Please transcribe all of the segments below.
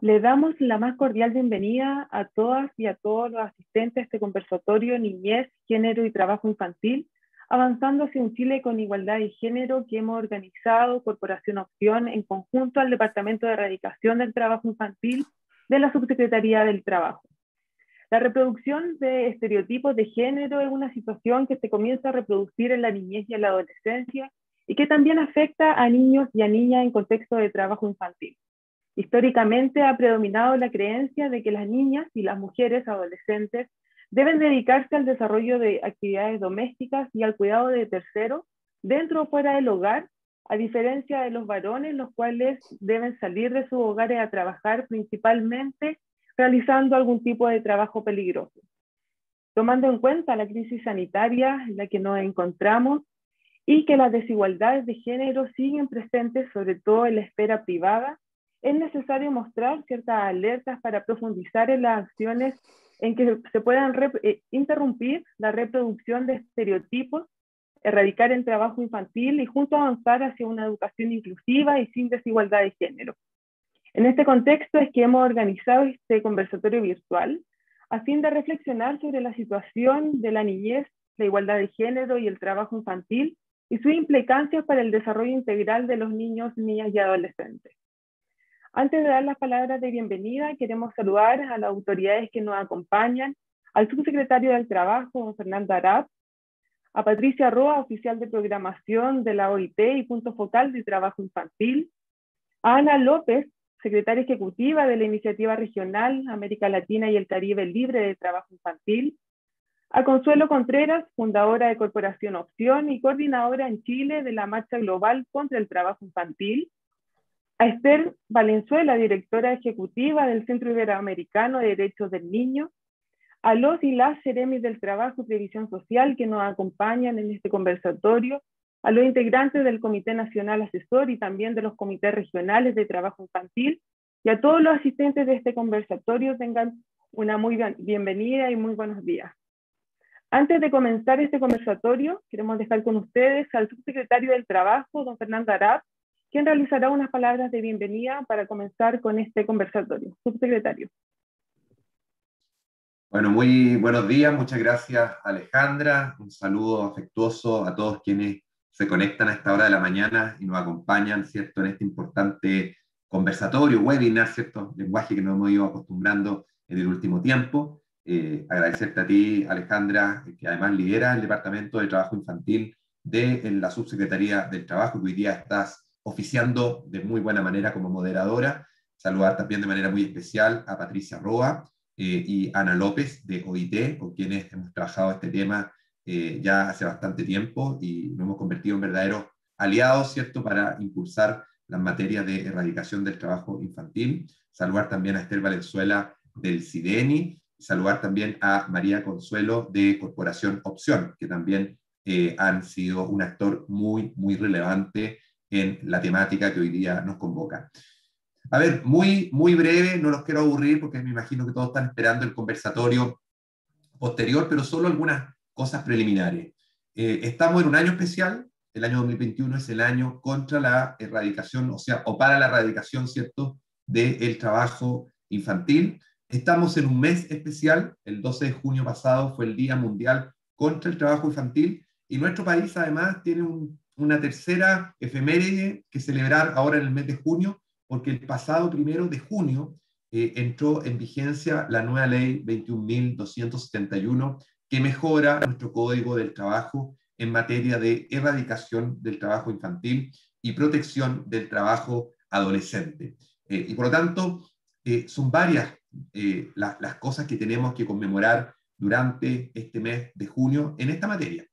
Le damos la más cordial bienvenida a todas y a todos los asistentes a este conversatorio Niñez, Género y Trabajo Infantil, avanzando hacia un Chile con igualdad de género que hemos organizado Corporación Opción en conjunto al Departamento de Erradicación del Trabajo Infantil de la Subsecretaría del Trabajo. La reproducción de estereotipos de género es una situación que se comienza a reproducir en la niñez y en la adolescencia y que también afecta a niños y a niñas en contexto de trabajo infantil. Históricamente ha predominado la creencia de que las niñas y las mujeres adolescentes deben dedicarse al desarrollo de actividades domésticas y al cuidado de terceros dentro o fuera del hogar, a diferencia de los varones, los cuales deben salir de sus hogares a trabajar principalmente realizando algún tipo de trabajo peligroso. Tomando en cuenta la crisis sanitaria en la que nos encontramos y que las desigualdades de género siguen presentes, sobre todo en la esfera privada, es necesario mostrar ciertas alertas para profundizar en las acciones en que se puedan interrumpir la reproducción de estereotipos, erradicar el trabajo infantil y juntos avanzar hacia una educación inclusiva y sin desigualdad de género. En este contexto es que hemos organizado este conversatorio virtual a fin de reflexionar sobre la situación de la niñez, la igualdad de género y el trabajo infantil y sus implicancias para el desarrollo integral de los niños, niñas y adolescentes. Antes de dar las palabras de bienvenida, queremos saludar a las autoridades que nos acompañan, al subsecretario del Trabajo, don Fernando Arap, a Patricia Roa, oficial de programación de la OIT y punto focal de trabajo infantil, a Ana López, secretaria ejecutiva de la Iniciativa Regional América Latina y el Caribe Libre de Trabajo Infantil, a Consuelo Contreras, fundadora de Corporación Opción y coordinadora en Chile de la Marcha Global contra el Trabajo Infantil, a Esther Valenzuela, directora ejecutiva del Centro Iberoamericano de Derechos del Niño, a los y las seremis del Trabajo y Previsión Social que nos acompañan en este conversatorio, a los integrantes del Comité Nacional Asesor y también de los comités regionales de trabajo infantil, y a todos los asistentes de este conversatorio tengan una muy bienvenida y muy buenos días. Antes de comenzar este conversatorio, queremos dejar con ustedes al subsecretario del Trabajo, don Fernando Arap, quien realizará unas palabras de bienvenida para comenzar con este conversatorio. Subsecretario. Bueno, muy buenos días, muchas gracias Alejandra, un saludo afectuoso a todos quienes se conectan a esta hora de la mañana y nos acompañan, ¿cierto?, en este importante conversatorio, webinar, ¿cierto?, lenguaje que nos hemos ido acostumbrando en el último tiempo. Agradecerte a ti, Alejandra, que además lidera el Departamento de Trabajo Infantil de la Subsecretaría del Trabajo, que hoy día estás oficiando de muy buena manera como moderadora. Saludar también de manera muy especial a Patricia Roa, y Ana López de OIT, con quienes hemos trabajado este tema ya hace bastante tiempo y nos hemos convertido en verdaderos aliados, ¿cierto?, para impulsar las materias de erradicación del trabajo infantil. Saludar también a Esther Valenzuela del CIDENI, saludar también a María Consuelo de Corporación Opción, que también han sido un actor muy, muy relevante en la temática que hoy día nos convoca. A ver, muy, muy breve, no los quiero aburrir porque me imagino que todos están esperando el conversatorio posterior, pero solo algunas cosas preliminares. Estamos en un año especial, el año 2021 es el año contra la erradicación, o sea, o para la erradicación, ¿cierto?, del trabajo infantil. Estamos en un mes especial, el 12 de junio pasado fue el Día Mundial contra el Trabajo Infantil, y nuestro país además tiene una tercera efeméride que celebrar ahora en el mes de junio, porque el pasado 1 de junio entró en vigencia la nueva ley 21.271 que mejora nuestro Código del Trabajo en materia de erradicación del trabajo infantil y protección del trabajo adolescente. Y por lo tanto, son varias las cosas que tenemos que conmemorar durante este mes de junio en esta materia.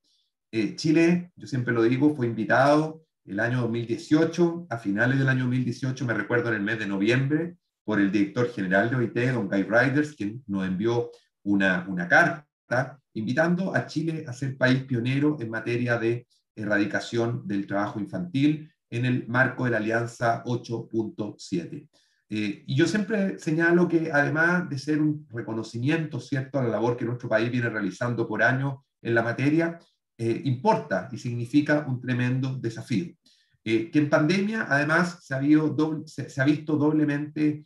Chile, yo siempre lo digo, fue invitado el año 2018, a finales del año 2018, me recuerdo en el mes de noviembre, por el director general de OIT, don Guy Riders, quien nos envió una carta invitando a Chile a ser país pionero en materia de erradicación del trabajo infantil en el marco de la Alianza 8.7. Y yo siempre señalo que además de ser un reconocimiento, ¿cierto?, a la labor que nuestro país viene realizando por años en la materia, importa y significa un tremendo desafío. Que en pandemia, además, se ha visto doblemente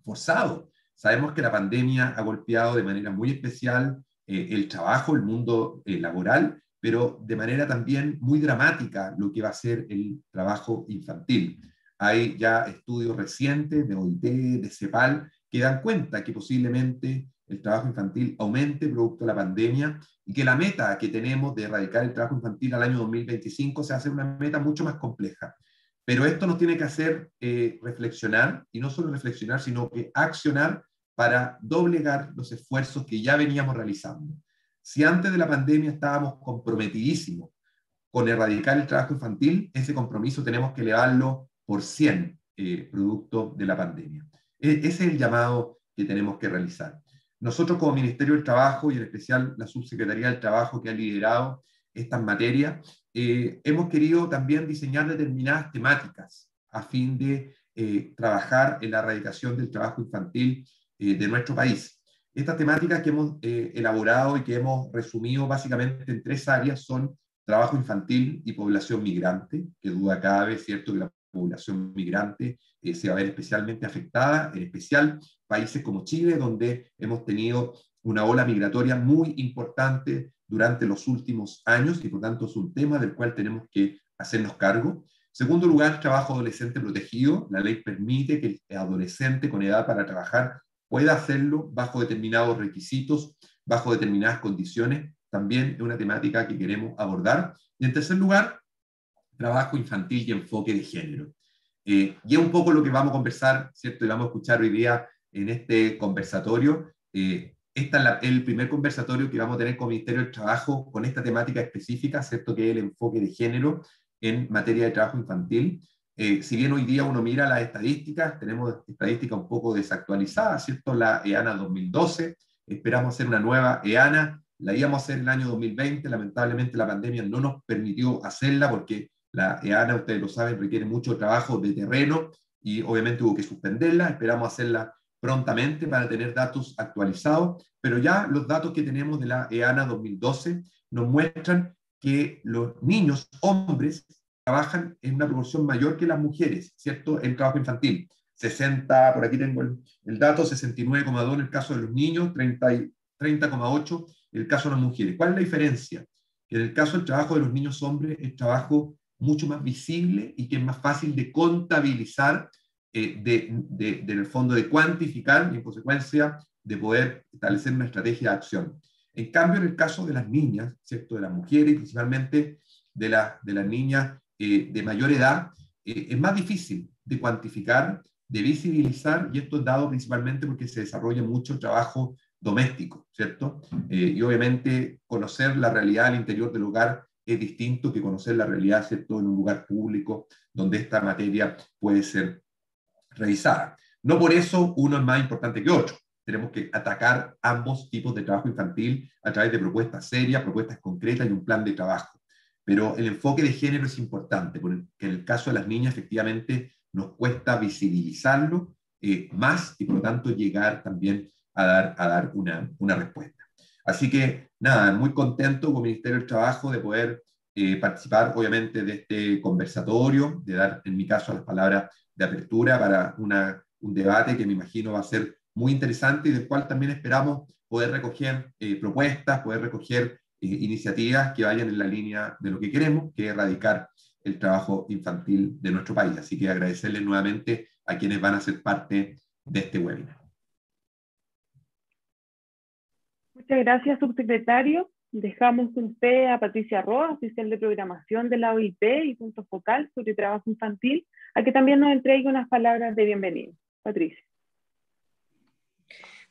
forzado. Sabemos que la pandemia ha golpeado de manera muy especial el trabajo, el mundo laboral, pero de manera también muy dramática lo que va a ser el trabajo infantil. Hay ya estudios recientes de OIT, de CEPAL, que dan cuenta que posiblemente el trabajo infantil aumente producto de la pandemia y que la meta que tenemos de erradicar el trabajo infantil al año 2025 se hace una meta mucho más compleja. Pero esto nos tiene que hacer reflexionar, y no solo reflexionar, sino que accionar para doblegar los esfuerzos que ya veníamos realizando. Si antes de la pandemia estábamos comprometidísimos con erradicar el trabajo infantil, ese compromiso tenemos que elevarlo por 100 producto de la pandemia. Ese es el llamado que tenemos que realizar. Nosotros como Ministerio del Trabajo y en especial la Subsecretaría del Trabajo que ha liderado estas materias, hemos querido también diseñar determinadas temáticas a fin de trabajar en la erradicación del trabajo infantil de nuestro país. Estas temáticas que hemos elaborado y que hemos resumido básicamente en 3 áreas son trabajo infantil y población migrante, que duda cabe, ¿cierto?, que la población migrante se va a ver especialmente afectada, en especial países como Chile, donde hemos tenido una ola migratoria muy importante durante los últimos años y por tanto es un tema del cual tenemos que hacernos cargo. Segundo lugar, trabajo adolescente protegido. La ley permite que el adolescente con edad para trabajar pueda hacerlo bajo determinados requisitos, bajo determinadas condiciones. También es una temática que queremos abordar. Y en tercer lugar, trabajo infantil y enfoque de género. Y es un poco lo que vamos a conversar, ¿cierto? Y vamos a escuchar hoy día en este conversatorio. Este es el primer conversatorio que vamos a tener con el Ministerio del Trabajo con esta temática específica, ¿cierto? Que es el enfoque de género en materia de trabajo infantil. Si bien hoy día uno mira las estadísticas, tenemos estadísticas un poco desactualizadas, ¿cierto? La EANA 2012, esperamos hacer una nueva EANA, la íbamos a hacer en el año 2020, lamentablemente la pandemia no nos permitió hacerla porque la EANA, ustedes lo saben, requiere mucho trabajo de terreno y obviamente hubo que suspenderla, esperamos hacerla prontamente para tener datos actualizados, pero ya los datos que tenemos de la EANA 2012 nos muestran que los niños hombres trabajan en una proporción mayor que las mujeres, ¿cierto? En trabajo infantil. 60, por aquí tengo el dato, 69,2 en el caso de los niños, 30,8 en el caso de las mujeres. ¿Cuál es la diferencia? Que en el caso del trabajo de los niños hombres es trabajo mucho más visible y que es más fácil de contabilizar, en el fondo de cuantificar y en consecuencia de poder establecer una estrategia de acción. En cambio, en el caso de las niñas, ¿cierto? De las mujeres, principalmente de las niñas de mayor edad, es más difícil de cuantificar, de visibilizar, y esto es dado principalmente porque se desarrolla mucho trabajo doméstico, ¿cierto? Y obviamente conocer la realidad al interior del hogar es distinto que conocer la realidad, ¿cierto?, en un lugar público donde esta materia puede ser revisada. No por eso uno es más importante que otro. Tenemos que atacar ambos tipos de trabajo infantil a través de propuestas serias, propuestas concretas y un plan de trabajo. Pero el enfoque de género es importante, porque en el caso de las niñas efectivamente nos cuesta visibilizarlo más y por lo tanto llegar también a dar una respuesta. Así que nada, muy contento con el Ministerio del Trabajo de poder participar obviamente de este conversatorio, de dar en mi caso las palabras de apertura para un debate que me imagino va a ser muy interesante y del cual también esperamos poder recoger propuestas, poder recoger iniciativas que vayan en la línea de lo que queremos, que es erradicar el trabajo infantil de nuestro país. Así que agradecerles nuevamente a quienes van a ser parte de este webinar. Muchas gracias, subsecretario. Dejamos con usted a Patricia Roa, oficial de programación de la OIT y punto focal sobre trabajo infantil, a que también nos entregue unas palabras de bienvenida. Patricia.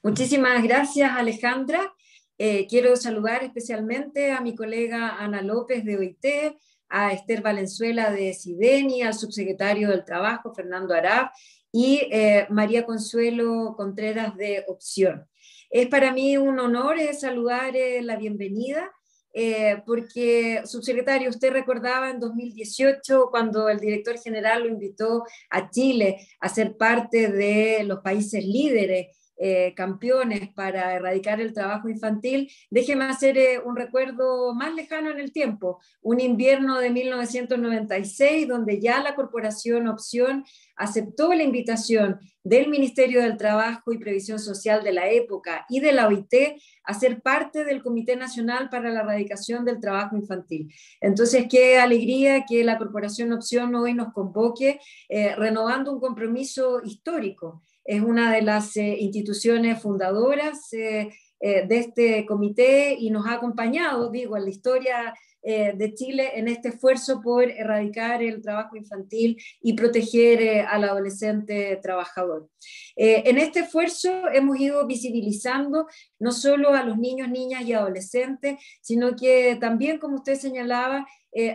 Muchísimas gracias, Alejandra. Quiero saludar especialmente a mi colega Ana López de OIT, a Esther Valenzuela de SIDENI, al subsecretario del Trabajo, Fernando Arap, y María Consuelo Contreras de Opción. Es para mí un honor saludar la bienvenida, porque, subsecretario, usted recordaba en 2018 cuando el director general lo invitó a Chile a ser parte de los países líderes campeones para erradicar el trabajo infantil, déjeme hacer un recuerdo más lejano en el tiempo, un invierno de 1996, donde ya la Corporación Opción aceptó la invitación del Ministerio del Trabajo y Previsión Social de la época y de la OIT a ser parte del Comité Nacional para la Erradicación del Trabajo Infantil. Entonces, qué alegría que la Corporación Opción hoy nos convoque, renovando un compromiso histórico. Es una de las instituciones fundadoras de este comité y nos ha acompañado, digo, en la historia de Chile en este esfuerzo por erradicar el trabajo infantil y proteger al adolescente trabajador. En este esfuerzo hemos ido visibilizando no solo a los niños, niñas y adolescentes, sino que también, como usted señalaba,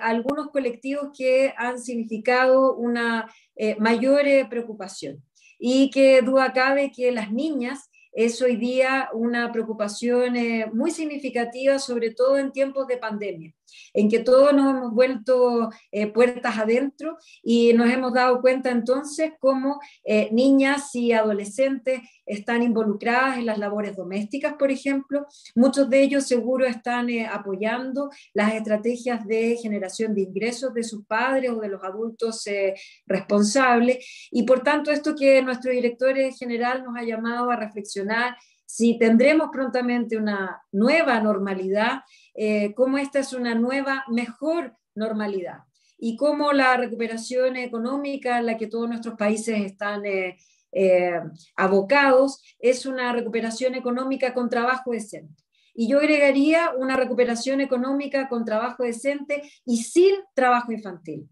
algunos colectivos que han significado una mayor preocupación. Y que duda cabe que las niñas es hoy día una preocupación muy significativa, sobre todo en tiempos de pandemia, en que todos nos hemos vuelto puertas adentro y nos hemos dado cuenta entonces cómo niñas y adolescentes están involucradas en las labores domésticas, por ejemplo. Muchos de ellos seguro están apoyando las estrategias de generación de ingresos de sus padres o de los adultos responsables, y por tanto esto que nuestro director general nos ha llamado a reflexionar, si tendremos prontamente una nueva normalidad, cómo esta es una nueva, mejor normalidad, y cómo la recuperación económica en la que todos nuestros países están abocados es una recuperación económica con trabajo decente. Y yo agregaría una recuperación económica con trabajo decente y sin trabajo infantil.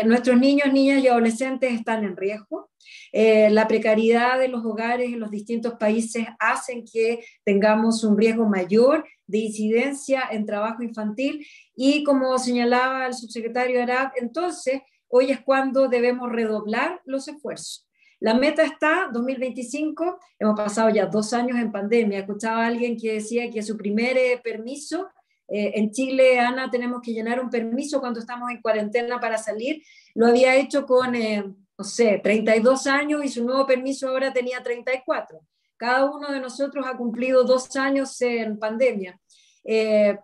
Nuestros niños, niñas y adolescentes están en riesgo. La precariedad de los hogares en los distintos países hacen que tengamos un riesgo mayor de incidencia en trabajo infantil, y como señalaba el subsecretario Arap, entonces hoy es cuando debemos redoblar los esfuerzos. La meta está 2025, hemos pasado ya 2 años en pandemia. Escuchaba a alguien que decía que su primer permiso, en Chile, Ana, tenemos que llenar un permiso cuando estamos en cuarentena para salir, lo había hecho con, no sé, 32 años, y su nuevo permiso ahora tenía 34. Cada uno de nosotros ha cumplido 2 años en pandemia.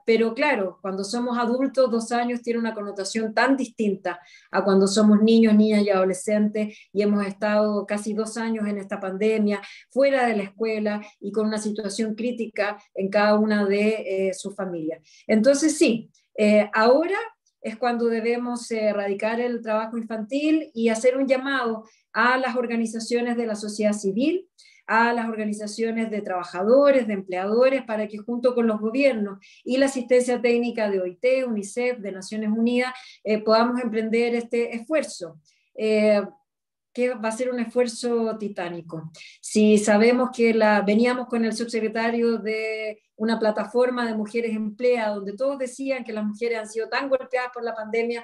Pero claro, cuando somos adultos, 2 años tiene una connotación tan distinta a cuando somos niños, niñas y adolescentes, y hemos estado casi 2 años en esta pandemia, fuera de la escuela y con una situación crítica en cada una de sus familias. Entonces sí, ahora es cuando debemos erradicar el trabajo infantil y hacer un llamado a las organizaciones de la sociedad civil, a las organizaciones de trabajadores, de empleadores, para que junto con los gobiernos y la asistencia técnica de OIT, UNICEF, de Naciones Unidas, podamos emprender este esfuerzo, que va a ser un esfuerzo titánico. Si sabemos que veníamos con el subsecretario de una plataforma de mujeres emplea, donde todos decían que las mujeres han sido tan golpeadas por la pandemia,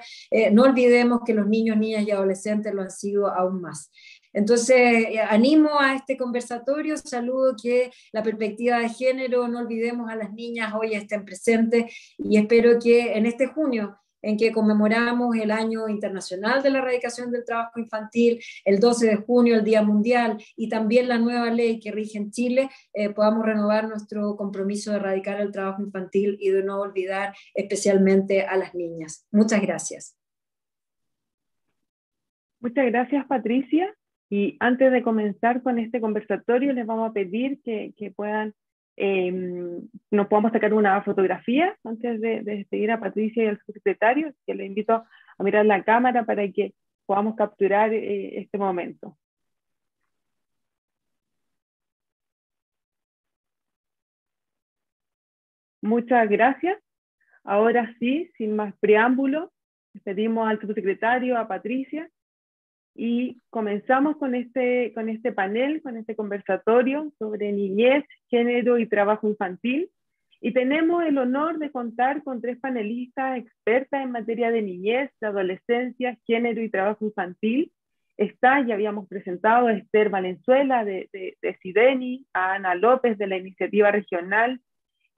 no olvidemos que los niños, niñas y adolescentes lo han sido aún más. Entonces, animo a este conversatorio, saludo que la perspectiva de género, no olvidemos a las niñas, hoy estén presentes, y espero que en este junio, en que conmemoramos el Año Internacional de la Erradicación del Trabajo Infantil, el 12 de junio, el Día Mundial, y también la nueva ley que rige en Chile, podamos renovar nuestro compromiso de erradicar el trabajo infantil y de no olvidar especialmente a las niñas. Muchas gracias. Muchas gracias, Patricia. Y antes de comenzar con este conversatorio, les vamos a pedir que puedan, nos podamos sacar una fotografía antes de despedir a Patricia y al subsecretario, que les invito a mirar la cámara para que podamos capturar este momento. Muchas gracias. Ahora sí, sin más preámbulo, pedimos al subsecretario, a Patricia, y comenzamos con este panel, con este conversatorio sobre niñez, género y trabajo infantil. Y tenemos el honor de contar con 3 panelistas expertas en materia de niñez, de adolescencia, género y trabajo infantil. Ya habíamos presentado a Esther Valenzuela de SIDENI, a Ana López de la Iniciativa Regional,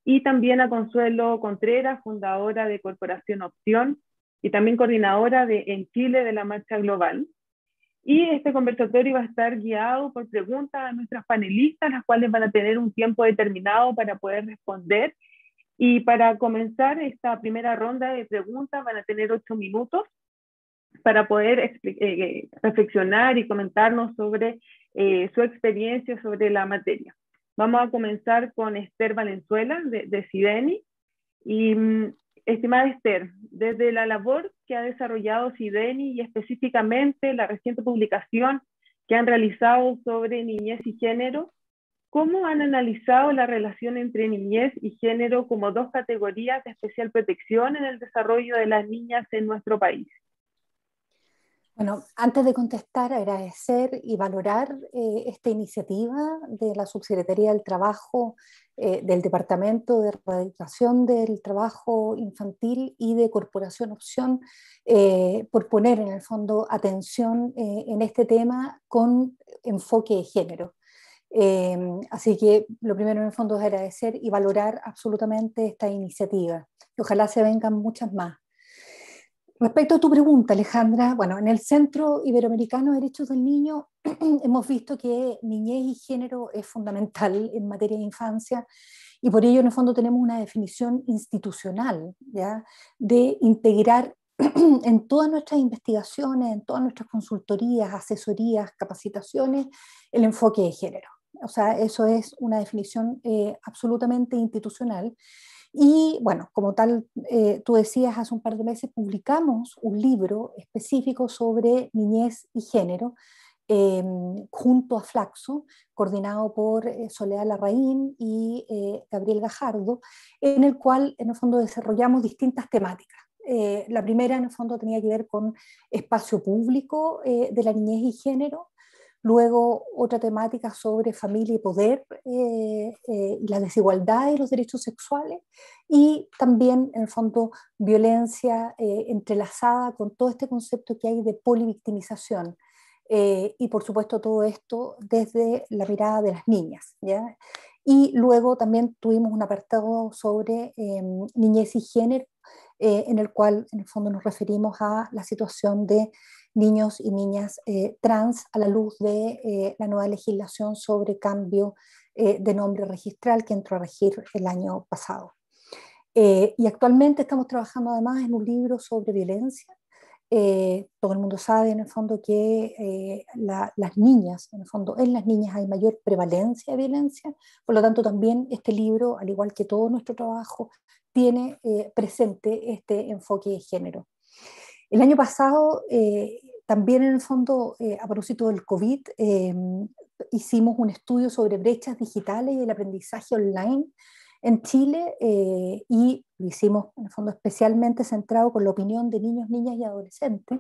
y también a Consuelo Contreras, fundadora de Corporación Opción, y también coordinadora en Chile de la Marcha Global. Y este conversatorio va a estar guiado por preguntas a nuestras panelistas, las cuales van a tener un tiempo determinado para poder responder. Y para comenzar esta primera ronda de preguntas van a tener 8 minutos para poder reflexionar y comentarnos sobre su experiencia sobre la materia. Vamos a comenzar con Esther Valenzuela de Sideni. Y estimada Esther, desde la labor que ha desarrollado Sideni y específicamente la reciente publicación que han realizado sobre niñez y género, ¿cómo han analizado la relación entre niñez y género como dos categorías de especial protección en el desarrollo de las niñas en nuestro país? Bueno, antes de contestar, agradecer y valorar esta iniciativa de la Subsecretaría del Trabajo, del Departamento de Erradicación del Trabajo Infantil y de Corporación Opción, por poner en el fondo atención en este tema con enfoque de género. Así que lo primero en el fondo es agradecer y valorar absolutamente esta iniciativa. Y ojalá se vengan muchas más. Respecto a tu pregunta, Alejandra, bueno, en el Centro Iberoamericano de Derechos del Niño hemos visto que niñez y género es fundamental en materia de infancia y por ello en el fondo tenemos una definición institucional, ¿ya?, de integrar en todas nuestras investigaciones, en todas nuestras consultorías, asesorías, capacitaciones, el enfoque de género. O sea, eso es una definición absolutamente institucional. Y bueno, como tal, tú decías, hace un par de meses publicamos un libro específico sobre niñez y género, junto a Flaxo, coordinado por Soledad Larraín y Gabriel Gajardo, en el cual en el fondo desarrollamos distintas temáticas. La primera en el fondo tenía que ver con espacio público de la niñez y género. Luego otra temática sobre familia y poder, la desigualdad y los derechos sexuales, y también en el fondo violencia entrelazada con todo este concepto que hay de polivictimización. Y por supuesto todo esto desde la mirada de las niñas, ¿ya? Y luego también tuvimos un apartado sobre niñez y género, en el cual en el fondo nos referimos a la situación de niños y niñas trans a la luz de la nueva legislación sobre cambio de nombre registral que entró a regir el año pasado. Y actualmente estamos trabajando además en un libro sobre violencia. Todo el mundo sabe en el fondo que las niñas, en el fondo en las niñas hay mayor prevalencia de violencia, por lo tanto también este libro, al igual que todo nuestro trabajo, tiene presente este enfoque de género. El año pasado, también en el fondo, a propósito del COVID, hicimos un estudio sobre brechas digitales y el aprendizaje online en Chile, y lo hicimos en el fondo especialmente centrado con la opinión de niños, niñas y adolescentes.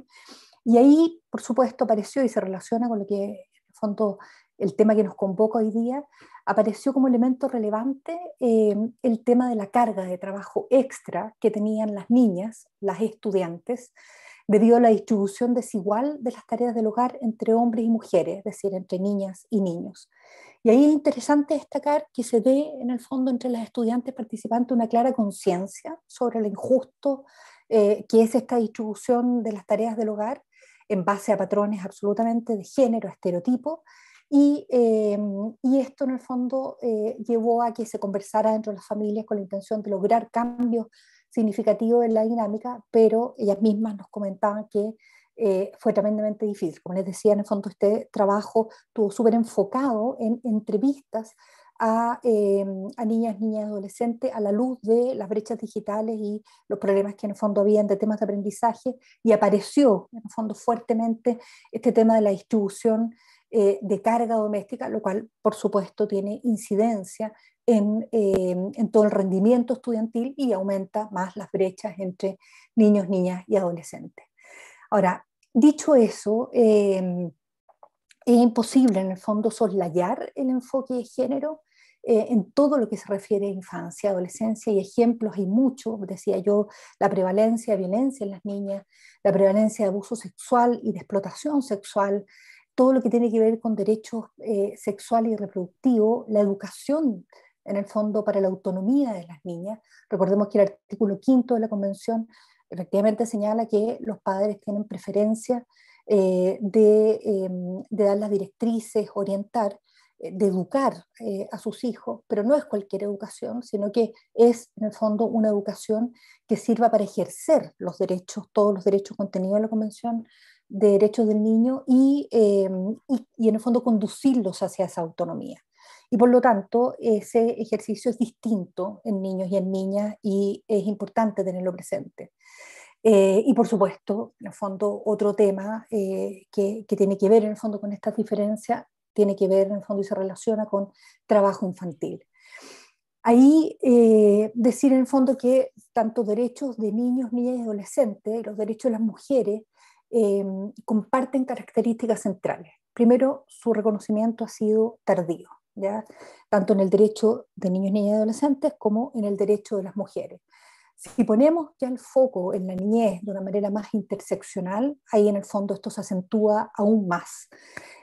Y ahí, por supuesto, apareció y se relaciona con lo que en el fondo el tema que nos convoca hoy día, apareció como elemento relevante el tema de la carga de trabajo extra que tenían las niñas, las estudiantes, debido a la distribución desigual de las tareas del hogar entre hombres y mujeres, es decir, entre niñas y niños. Y ahí es interesante destacar que se ve en el fondo entre las estudiantes participantes una clara conciencia sobre lo injusto que es esta distribución de las tareas del hogar en base a patrones absolutamente de género, estereotipos, y esto en el fondo llevó a que se conversara dentro de las familias con la intención de lograr cambios significativos en la dinámica, pero ellas mismas nos comentaban que fue tremendamente difícil. Como les decía, en el fondo este trabajo estuvo súper enfocado en entrevistas a niñas, niñas y adolescentes a la luz de las brechas digitales y los problemas que en el fondo habían de temas de aprendizaje, y apareció en el fondo fuertemente este tema de la distribución de carga doméstica, lo cual por supuesto tiene incidencia en todo el rendimiento estudiantil y aumenta más las brechas entre niños, niñas y adolescentes. Ahora, dicho eso, es imposible en el fondo soslayar el enfoque de género en todo lo que se refiere a infancia, adolescencia, y ejemplos hay muchos, decía yo, la prevalencia de violencia en las niñas, la prevalencia de abuso sexual y de explotación sexual, todo lo que tiene que ver con derechos sexuales y reproductivos, la educación en el fondo para la autonomía de las niñas. Recordemos que el artículo 5 de la Convención efectivamente señala que los padres tienen preferencia de dar las directrices, orientar, de educar a sus hijos, pero no es cualquier educación, sino que es en el fondo una educación que sirva para ejercer los derechos, todos los derechos contenidos en la Convención de Derechos del Niño y en el fondo conducirlos hacia esa autonomía. Y por lo tanto, ese ejercicio es distinto en niños y en niñas y es importante tenerlo presente. Y por supuesto, en el fondo, otro tema que tiene que ver en el fondo con estas diferencias, tiene que ver en el fondo y se relaciona con trabajo infantil. Ahí decir en el fondo que tanto derechos de niños, niñas y adolescentes, los derechos de las mujeres, comparten características centrales. Primero, su reconocimiento ha sido tardío, ¿ya? Tanto en el derecho de niños, niñas y adolescentes como en el derecho de las mujeres. Si ponemos ya el foco en la niñez de una manera más interseccional, ahí en el fondo esto se acentúa aún más.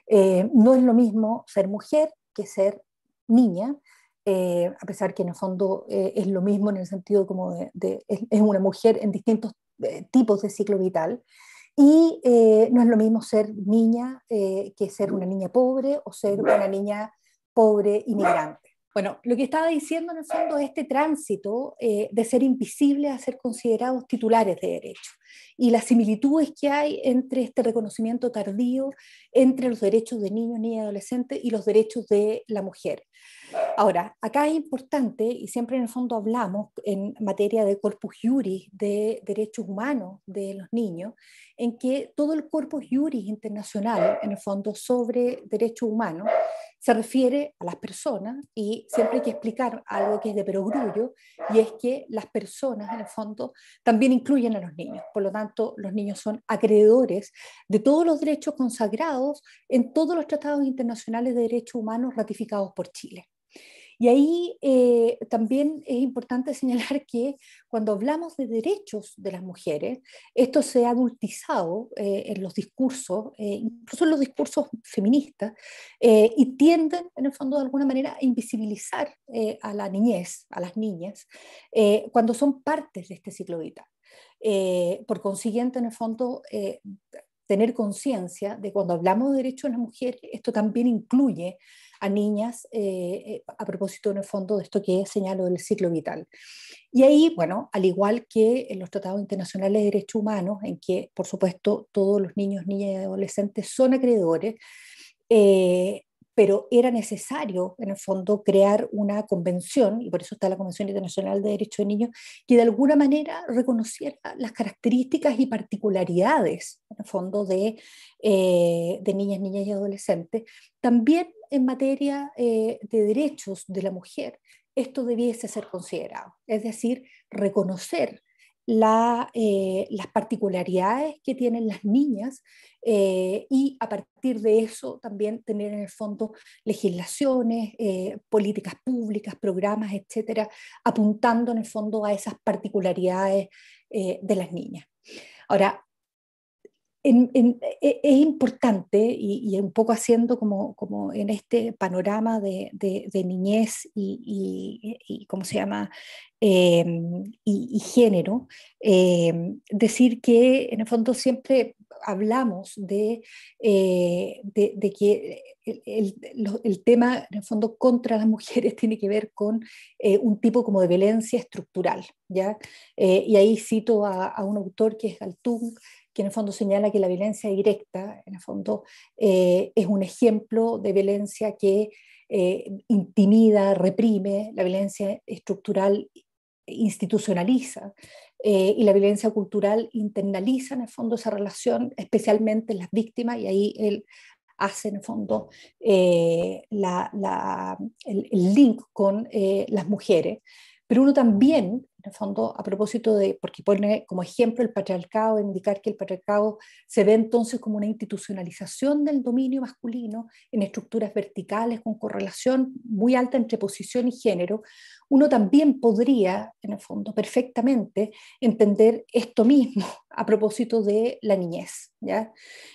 No es lo mismo ser mujer que ser niña, a pesar que en el fondo es lo mismo en el sentido como es una mujer en distintos tipos de ciclo vital. Y no es lo mismo ser niña que ser una niña pobre o ser una niña pobre inmigrante. Bueno, lo que estaba diciendo en el fondo es este tránsito de ser invisibles a ser considerados titulares de derechos y las similitudes que hay entre este reconocimiento tardío entre los derechos de niños, niñas y adolescentes y los derechos de la mujer. Ahora, acá es importante, y siempre en el fondo hablamos en materia de corpus juris, de derechos humanos de los niños, en que todo el corpus juris internacional, en el fondo, sobre derechos humanos, se refiere a las personas, y siempre hay que explicar algo que es de perogrullo, y es que las personas, en el fondo, también incluyen a los niños. Por lo tanto, los niños son acreedores de todos los derechos consagrados en todos los tratados internacionales de derechos humanos ratificados por Chile. Y ahí también es importante señalar que cuando hablamos de derechos de las mujeres, esto se ha adultizado en los discursos, incluso en los discursos feministas, y tienden, en el fondo, de alguna manera, a invisibilizar a la niñez, a las niñas, cuando son partes de este ciclo vital. Por consiguiente, en el fondo, tener conciencia de cuando hablamos de derechos de las mujeres, esto también incluye a niñas, a propósito en el fondo de esto que señalo del ciclo vital. Y ahí, bueno, al igual que en los tratados internacionales de derechos humanos, en que por supuesto todos los niños, niñas y adolescentes son acreedores, pero era necesario, en el fondo, crear una convención, y por eso está la Convención Internacional de Derechos de Niños, que de alguna manera reconociera las características y particularidades, en el fondo, de niñas, niñas y adolescentes. También en materia de derechos de la mujer, esto debiese ser considerado, es decir, reconocer las particularidades que tienen las niñas y a partir de eso también tener en el fondo legislaciones, políticas públicas, programas, etcétera, apuntando en el fondo a esas particularidades de las niñas. Ahora, es importante y un poco haciendo como en este panorama de niñez y ¿cómo se llama? Y género, decir que en el fondo siempre hablamos de que el tema en el fondo contra las mujeres tiene que ver con un tipo como de violencia estructural, ¿ya? Y ahí cito a un autor que es Galtung, que en el fondo señala que la violencia directa, en el fondo, es un ejemplo de violencia que intimida, reprime, la violencia estructural institucionaliza, y la violencia cultural internaliza en el fondo esa relación, especialmente en las víctimas, y ahí él hace en el fondo el link con las mujeres. Pero uno también, en el fondo, a propósito de, porque pone como ejemplo el patriarcado, indicar que el patriarcado se ve entonces como una institucionalización del dominio masculino en estructuras verticales con correlación muy alta entre posición y género, uno también podría, en el fondo, perfectamente entender esto mismo a propósito de la niñez, ¿ya?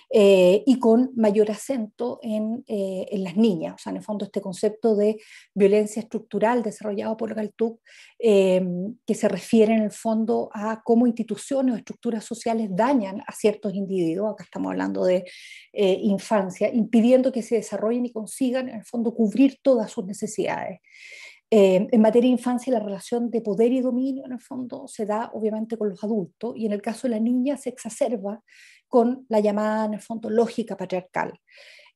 Y con mayor acento en las niñas, o sea, en el fondo este concepto de violencia estructural desarrollado por Galtung, que se refiere en el fondo a cómo instituciones o estructuras sociales dañan a ciertos individuos, acá estamos hablando de infancia, impidiendo que se desarrollen y consigan en el fondo cubrir todas sus necesidades. En materia de infancia, la relación de poder y dominio, en el fondo, se da obviamente con los adultos, y en el caso de la niña se exacerba con la llamada, en el fondo, lógica patriarcal.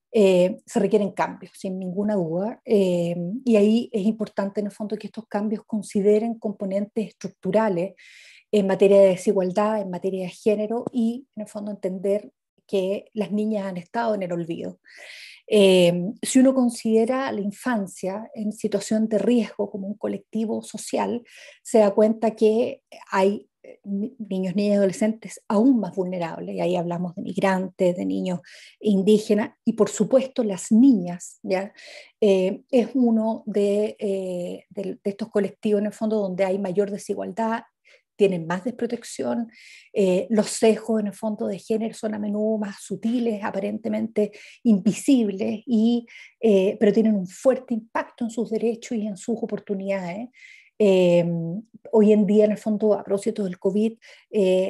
Se requieren cambios, sin ninguna duda, y ahí es importante, en el fondo, que estos cambios consideren componentes estructurales en materia de desigualdad, en materia de género, y, en el fondo, entender que las niñas han estado en el olvido. Si uno considera la infancia en situación de riesgo como un colectivo social, se da cuenta que hay niños, niñas y adolescentes aún más vulnerables, y ahí hablamos de migrantes, de niños indígenas, y por supuesto las niñas, ¿ya? Es uno de estos colectivos en el fondo donde hay mayor desigualdad, tienen más desprotección, los sesgos en el fondo de género son a menudo más sutiles, aparentemente invisibles, pero tienen un fuerte impacto en sus derechos y en sus oportunidades. Eh, Hoy en día, en el fondo, a propósito del COVID,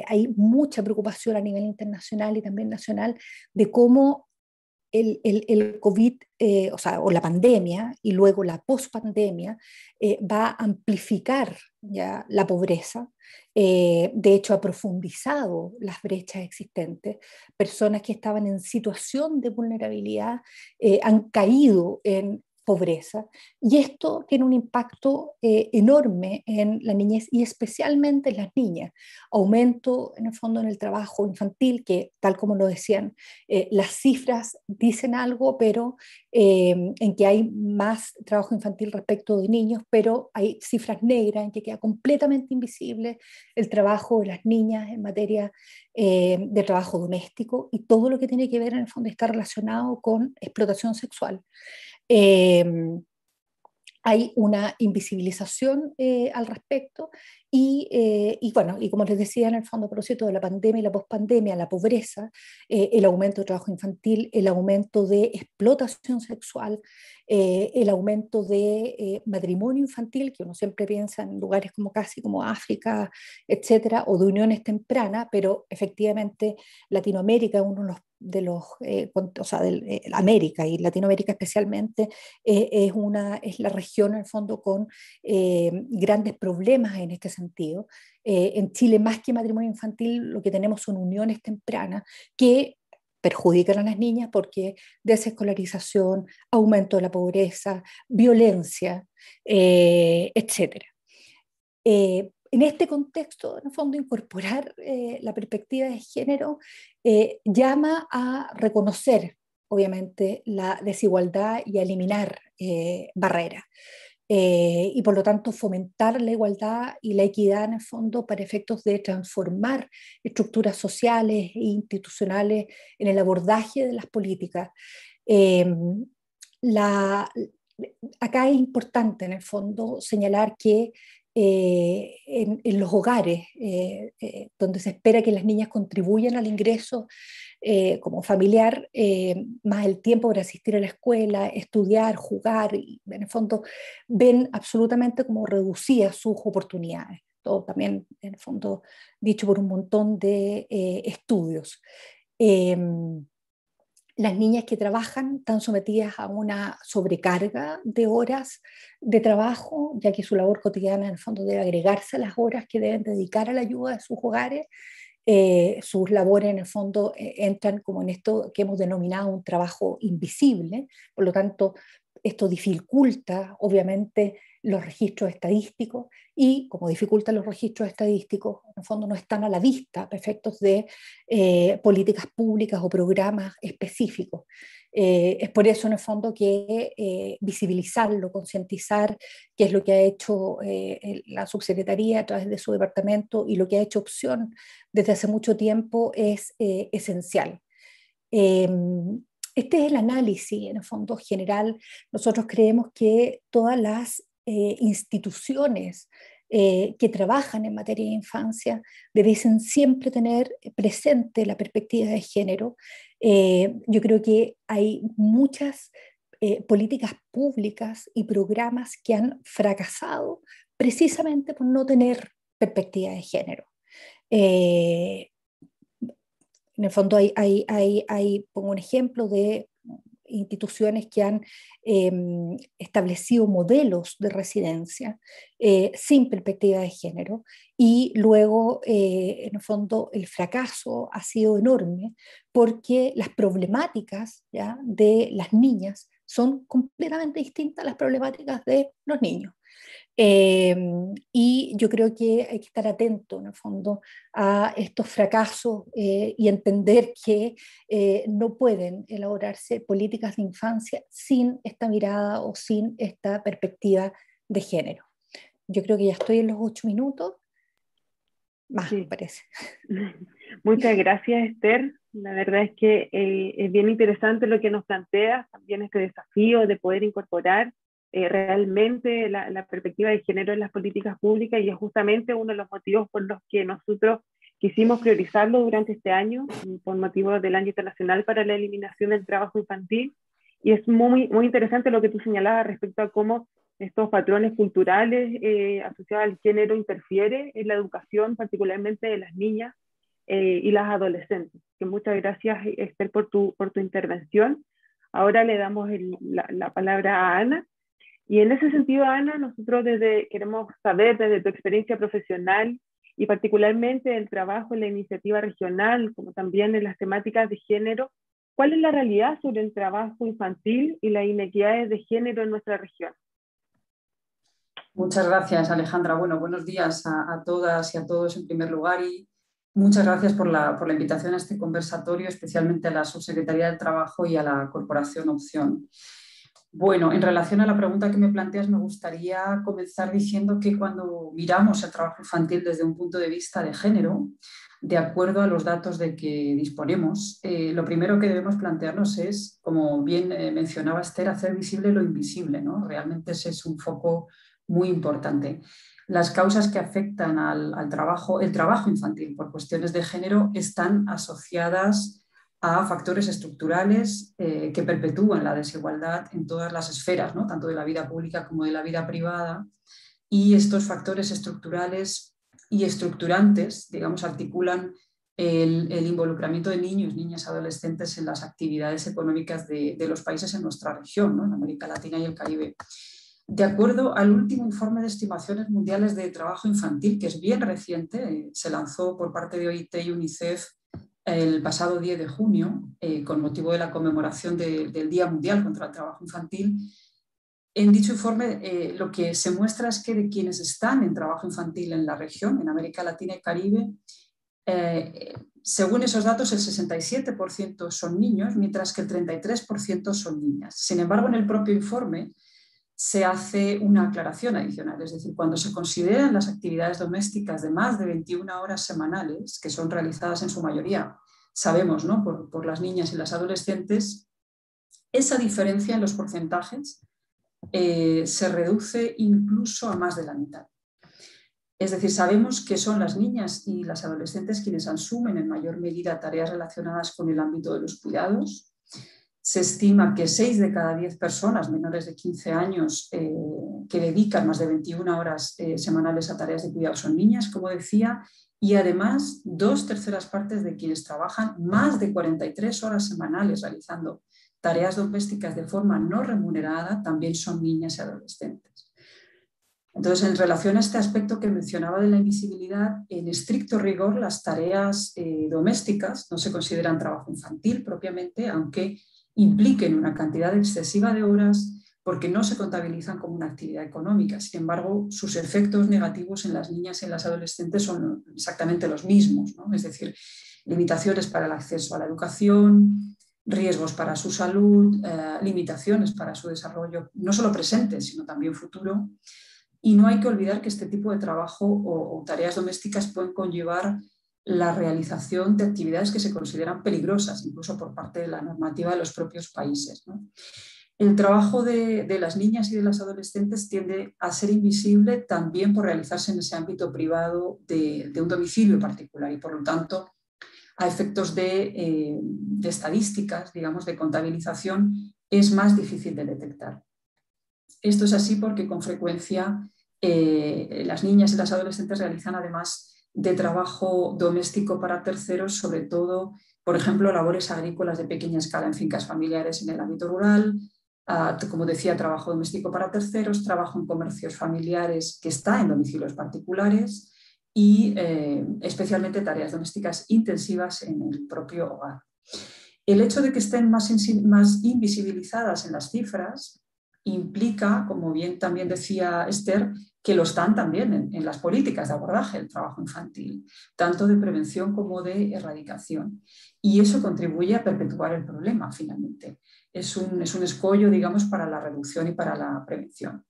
hay mucha preocupación a nivel internacional y también nacional de cómo el COVID, o la pandemia y luego la pospandemia, va a amplificar ya la pobreza. De hecho, ha profundizado las brechas existentes. Personas que estaban en situación de vulnerabilidad han caído en pobreza, y esto tiene un impacto enorme en la niñez y especialmente en las niñas. Aumento en el fondo en el trabajo infantil, que tal como lo decían, las cifras dicen algo, pero en que hay más trabajo infantil respecto de niños, pero hay cifras negras en que queda completamente invisible el trabajo de las niñas en materia de trabajo doméstico, y todo lo que tiene que ver en el fondo está relacionado con explotación sexual. Eh, Hay una invisibilización al respecto, y bueno, y como les decía, en el fondo, a propósito de la pandemia y la pospandemia, la pobreza, el aumento de trabajo infantil, el aumento de explotación sexual, el aumento de matrimonio infantil, que uno siempre piensa en lugares como casi como África, etcétera, o de uniones tempranas, pero efectivamente Latinoamérica es uno de los América y Latinoamérica especialmente, es la región en el fondo con grandes problemas en este sentido. En Chile, más que matrimonio infantil, lo que tenemos son uniones tempranas que perjudican a las niñas porque desescolarización, aumento de la pobreza, violencia, etcétera. En este contexto, en el fondo, incorporar la perspectiva de género llama a reconocer, obviamente, la desigualdad y a eliminar barreras. Y por lo tanto fomentar la igualdad y la equidad en el fondo para efectos de transformar estructuras sociales e institucionales en el abordaje de las políticas. Eh, la, Acá es importante en el fondo señalar que en los hogares donde se espera que las niñas contribuyan al ingreso como familiar, más el tiempo para asistir a la escuela, estudiar, jugar, y en el fondo ven absolutamente como reducidas sus oportunidades. Todo también, en el fondo, dicho por un montón de estudios. Las niñas que trabajan están sometidas a una sobrecarga de horas de trabajo, ya que su labor cotidiana en el fondo debe agregarse a las horas que deben dedicar a la ayuda de sus hogares. Sus labores en el fondo entran como en esto que hemos denominado un trabajo invisible, por lo tanto esto dificulta obviamente los registros estadísticos, y como dificultan los registros estadísticos, en el fondo no están a la vista a efectos de políticas públicas o programas específicos. Es por eso en el fondo que visibilizarlo, concientizar, que es lo que ha hecho la subsecretaría a través de su departamento y lo que ha hecho Opción desde hace mucho tiempo, es esencial. Este es el análisis, en el fondo general. Nosotros creemos que todas las instituciones que trabajan en materia de infancia debiesen siempre tener presente la perspectiva de género. Yo creo que hay muchas políticas públicas y programas que han fracasado precisamente por no tener perspectiva de género. En el fondo pongo un ejemplo de instituciones que han establecido modelos de residencia sin perspectiva de género, y luego en el fondo el fracaso ha sido enorme porque las problemáticas, ¿ya?, de las niñas son completamente distintas a las problemáticas de los niños. Y yo creo que hay que estar atento, en el fondo, a estos fracasos y entender que no pueden elaborarse políticas de infancia sin esta mirada o sin esta perspectiva de género. Yo creo que ya estoy en los 8 minutos, más, sí, me parece. Muchas gracias, Esther. La verdad es que es bien interesante lo que nos planteas, también este desafío de poder incorporar realmente la perspectiva de género en las políticas públicas, y es justamente uno de los motivos por los que nosotros quisimos priorizarlo durante este año, por motivo del Año Internacional para la Eliminación del Trabajo Infantil. Y es muy, muy interesante lo que tú señalabas respecto a cómo estos patrones culturales asociados al género interfieren en la educación, particularmente de las niñas y las adolescentes. Que muchas gracias, Esther, por tu intervención. Ahora le damos la palabra a Ana. Y en ese sentido, Ana, nosotros queremos saber desde tu experiencia profesional y particularmente el trabajo en la iniciativa regional, como también en las temáticas de género, ¿cuál es la realidad sobre el trabajo infantil y las inequidades de género en nuestra región? Muchas gracias, Alejandra. Bueno, buenos días a todas y a todos en primer lugar, y muchas gracias por la invitación a este conversatorio, especialmente a la Subsecretaría del Trabajo y a la Corporación Opción. Bueno, en relación a la pregunta que me planteas, me gustaría comenzar diciendo que cuando miramos el trabajo infantil desde un punto de vista de género, de acuerdo a los datos de que disponemos, lo primero que debemos plantearnos es, como bien mencionaba Esther, hacer visible lo invisible, ¿no? Realmente ese es un foco muy importante. Las causas que afectan el trabajo infantil por cuestiones de género están asociadas a factores estructurales que perpetúan la desigualdad en todas las esferas, ¿no?, tanto de la vida pública como de la vida privada, y estos factores estructurales y estructurantes, digamos, articulan el involucramiento de niños, niñas, adolescentes en las actividades económicas de los países en nuestra región, ¿no?, en América Latina y el Caribe. De acuerdo al último informe de estimaciones mundiales de trabajo infantil, que es bien reciente, se lanzó por parte de OIT y UNICEF el pasado 10 de junio, con motivo de la conmemoración del Día Mundial contra el Trabajo Infantil. En dicho informe lo que se muestra es que de quienes están en trabajo infantil en la región, en América Latina y Caribe, según esos datos el 67% son niños, mientras que el 33% son niñas. Sin embargo, en el propio informe se hace una aclaración adicional, es decir, cuando se consideran las actividades domésticas de más de 21 horas semanales, que son realizadas en su mayoría, sabemos, ¿no?, por las niñas y las adolescentes, esa diferencia en los porcentajes se reduce incluso a más de la mitad. Es decir, sabemos que son las niñas y las adolescentes quienes asumen en mayor medida tareas relacionadas con el ámbito de los cuidados. Se estima que 6 de cada 10 personas menores de 15 años que dedican más de 21 horas semanales a tareas de cuidado son niñas, como decía, y además 2/3 partes de quienes trabajan más de 43 horas semanales realizando tareas domésticas de forma no remunerada también son niñas y adolescentes. Entonces, en relación a este aspecto que mencionaba de la invisibilidad, en estricto rigor las tareas domésticas no se consideran trabajo infantil propiamente, aunque impliquen una cantidad excesiva de horas porque no se contabilizan como una actividad económica. Sin embargo, sus efectos negativos en las niñas y en las adolescentes son exactamente los mismos, ¿no? Es decir, limitaciones para el acceso a la educación, riesgos para su salud, limitaciones para su desarrollo, no solo presente, sino también futuro. Y no hay que olvidar que este tipo de trabajo o tareas domésticas pueden conllevar la realización de actividades que se consideran peligrosas, incluso por parte de la normativa de los propios países, ¿no? El trabajo de las niñas y de las adolescentes tiende a ser invisible también por realizarse en ese ámbito privado de un domicilio particular y, por lo tanto, a efectos de estadísticas, digamos, de contabilización, es más difícil de detectar. Esto es así porque con frecuencia las niñas y las adolescentes realizan además de trabajo doméstico para terceros, sobre todo, por ejemplo, labores agrícolas de pequeña escala en fincas familiares en el ámbito rural, como decía, trabajo doméstico para terceros, trabajo en comercios familiares que está en domicilios particulares y especialmente tareas domésticas intensivas en el propio hogar. El hecho de que estén más invisibilizadas en las cifras implica, como bien también decía Esther, que lo están también en las políticas de abordaje del trabajo infantil, tanto de prevención como de erradicación. Y eso contribuye a perpetuar el problema, finalmente. Es un escollo, digamos, para la reducción y para la prevención.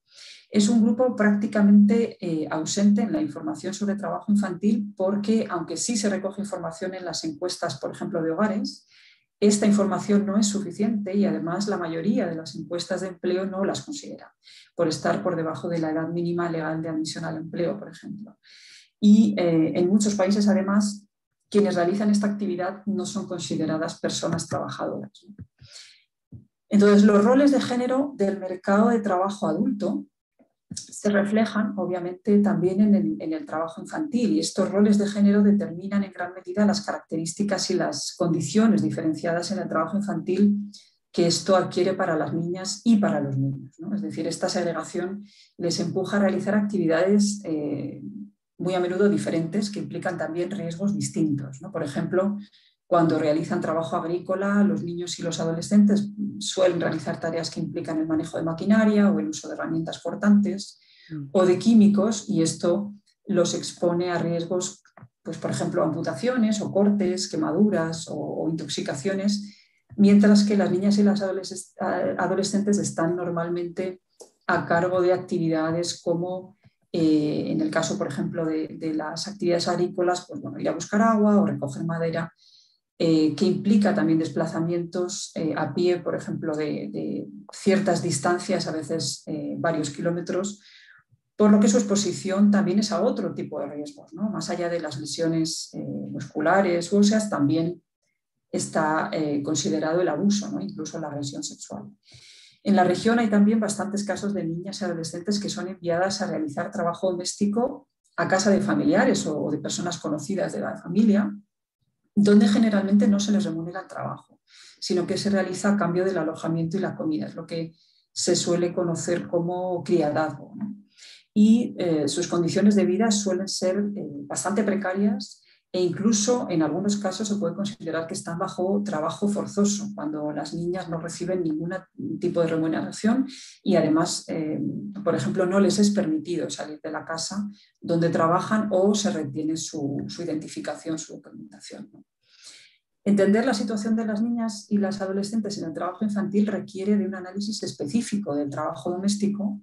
Es un grupo prácticamente ausente en la información sobre trabajo infantil porque, aunque sí se recoge información en las encuestas, por ejemplo, de hogares, esta información no es suficiente y además la mayoría de las encuestas de empleo no las considera, por estar por debajo de la edad mínima legal de admisión al empleo, por ejemplo. Y en muchos países, además, quienes realizan esta actividad no son consideradas personas trabajadoras. Entonces, los roles de género del mercado de trabajo adulto se reflejan, obviamente, también en el trabajo infantil, y estos roles de género determinan en gran medida las características y las condiciones diferenciadas en el trabajo infantil que esto adquiere para las niñas y para los niños, ¿no? Es decir, esta segregación les empuja a realizar actividades muy a menudo diferentes que implican también riesgos distintos, ¿no? Por ejemplo, cuando realizan trabajo agrícola, los niños y los adolescentes suelen realizar tareas que implican el manejo de maquinaria o el uso de herramientas cortantes o de químicos, y esto los expone a riesgos, pues, por ejemplo, amputaciones o cortes, quemaduras o intoxicaciones, mientras que las niñas y las adolescentes están normalmente a cargo de actividades como, en el caso, por ejemplo, de las actividades agrícolas, pues, bueno, ir a buscar agua o recoger madera, que implica también desplazamientos a pie, por ejemplo, de ciertas distancias, a veces varios kilómetros, por lo que su exposición también es a otro tipo de riesgos, ¿no? Más allá de las lesiones musculares u óseas, también está considerado el abuso, ¿no? Incluso la agresión sexual. En la región hay también bastantes casos de niñas y adolescentes que son enviadas a realizar trabajo doméstico a casa de familiares o de personas conocidas de la familia, donde generalmente no se les remunera el trabajo, sino que se realiza a cambio del alojamiento y la comida, es lo que se suele conocer como criadazgo, ¿no? Y sus condiciones de vida suelen ser bastante precarias e incluso en algunos casos se puede considerar que están bajo trabajo forzoso, cuando las niñas no reciben ningún tipo de remuneración y además, por ejemplo, no les es permitido salir de la casa donde trabajan o se retiene su identificación, su documentación, ¿no? Entender la situación de las niñas y las adolescentes en el trabajo infantil requiere de un análisis específico del trabajo doméstico,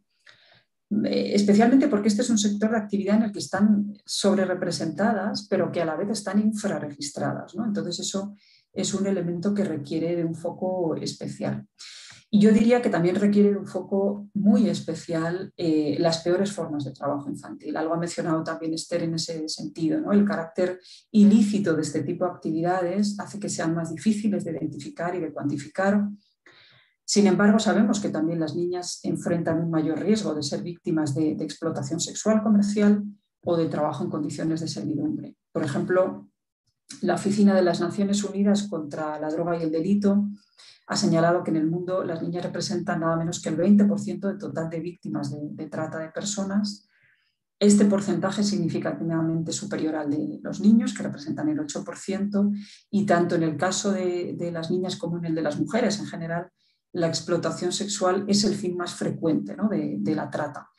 especialmente porque este es un sector de actividad en el que están sobrerepresentadas, pero que a la vez están infrarregistradas, ¿no? Entonces eso es un elemento que requiere de un foco especial. Y yo diría que también requiere de un foco muy especial las peores formas de trabajo infantil. Algo ha mencionado también Esther en ese sentido, ¿no? El carácter ilícito de este tipo de actividades hace que sean más difíciles de identificar y de cuantificar. Sin embargo, sabemos que también las niñas enfrentan un mayor riesgo de ser víctimas de explotación sexual comercial o de trabajo en condiciones de servidumbre. Por ejemplo, la Oficina de las Naciones Unidas contra la Droga y el Delito ha señalado que en el mundo las niñas representan nada menos que el 20% del total de víctimas de trata de personas. Este porcentaje es significativamente superior al de los niños, que representan el 8%, y tanto en el caso de las niñas como en el de las mujeres en general, la explotación sexual es el fin más frecuente, ¿no? de la trata,